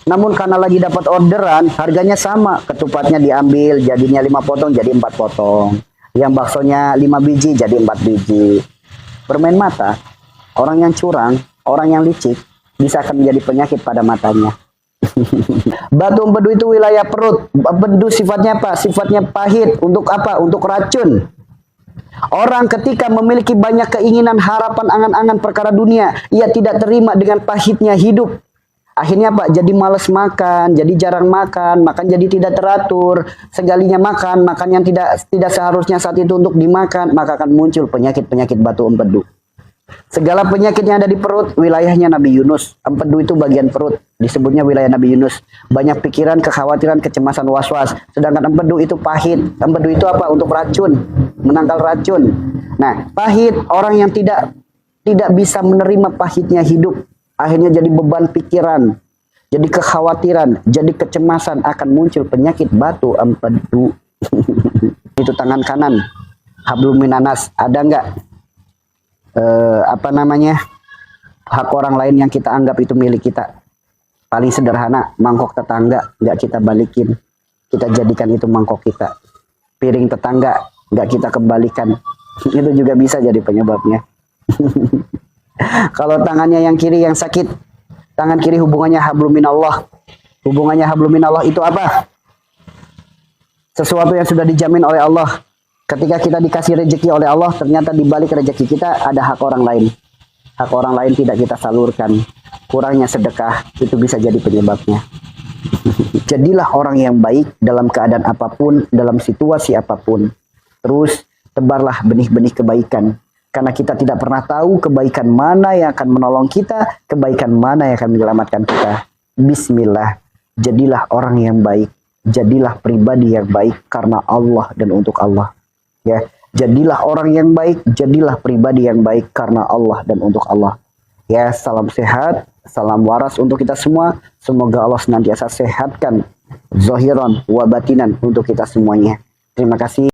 Namun karena lagi dapat orderan, harganya sama. Ketupatnya diambil, jadinya 5 potong jadi 4 potong. Yang baksonya 5 biji jadi 4 biji. Bermain mata, orang yang curang, orang yang licik, bisa akan menjadi penyakit pada matanya. Batu empedu itu wilayah perut. Empedu sifatnya apa? Sifatnya pahit. Untuk apa? Untuk racun. Orang ketika memiliki banyak keinginan, harapan, angan-angan perkara dunia, ia tidak terima dengan pahitnya hidup. Akhirnya apa? Jadi malas makan, jadi jarang makan, makan jadi tidak teratur. Segalinya makan, makan yang tidak seharusnya saat itu untuk dimakan, maka akan muncul penyakit-penyakit batu empedu. Segala penyakit yang ada di perut, wilayahnya Nabi Yunus. Empedu itu bagian perut, disebutnya wilayah Nabi Yunus. Banyak pikiran, kekhawatiran, kecemasan, was-was. Sedangkan empedu itu pahit. Empedu itu apa? Untuk racun, menangkal racun. Nah, pahit, orang yang tidak bisa menerima pahitnya hidup, akhirnya jadi beban pikiran, jadi kekhawatiran, jadi kecemasan, akan muncul penyakit batu empedu. Itu tangan kanan, hablum minanas, ada nggak? Hak orang lain yang kita anggap itu milik kita. Paling sederhana, mangkok tetangga nggak kita balikin, kita jadikan itu mangkok kita. Piring tetangga nggak kita kembalikan, itu juga bisa jadi penyebabnya. Kalau tangannya yang kiri yang sakit, tangan kiri hubungannya hablum minallah. Hubungannya hablum minallah itu apa? Sesuatu yang sudah dijamin oleh Allah. Ketika kita dikasih rezeki oleh Allah, ternyata di balik rezeki kita ada hak orang lain. Hak orang lain tidak kita salurkan. Kurangnya sedekah, itu bisa jadi penyebabnya. Jadilah orang yang baik dalam keadaan apapun, dalam situasi apapun. Terus tebarlah benih-benih kebaikan. Karena kita tidak pernah tahu kebaikan mana yang akan menolong kita, kebaikan mana yang akan menyelamatkan kita. Bismillah, jadilah orang yang baik. Jadilah pribadi yang baik karena Allah dan untuk Allah. Ya, jadilah orang yang baik, jadilah pribadi yang baik karena Allah dan untuk Allah. Ya, salam sehat, salam waras untuk kita semua. Semoga Allah senantiasa sehatkan zahiran wa batinan untuk kita semuanya. Terima kasih.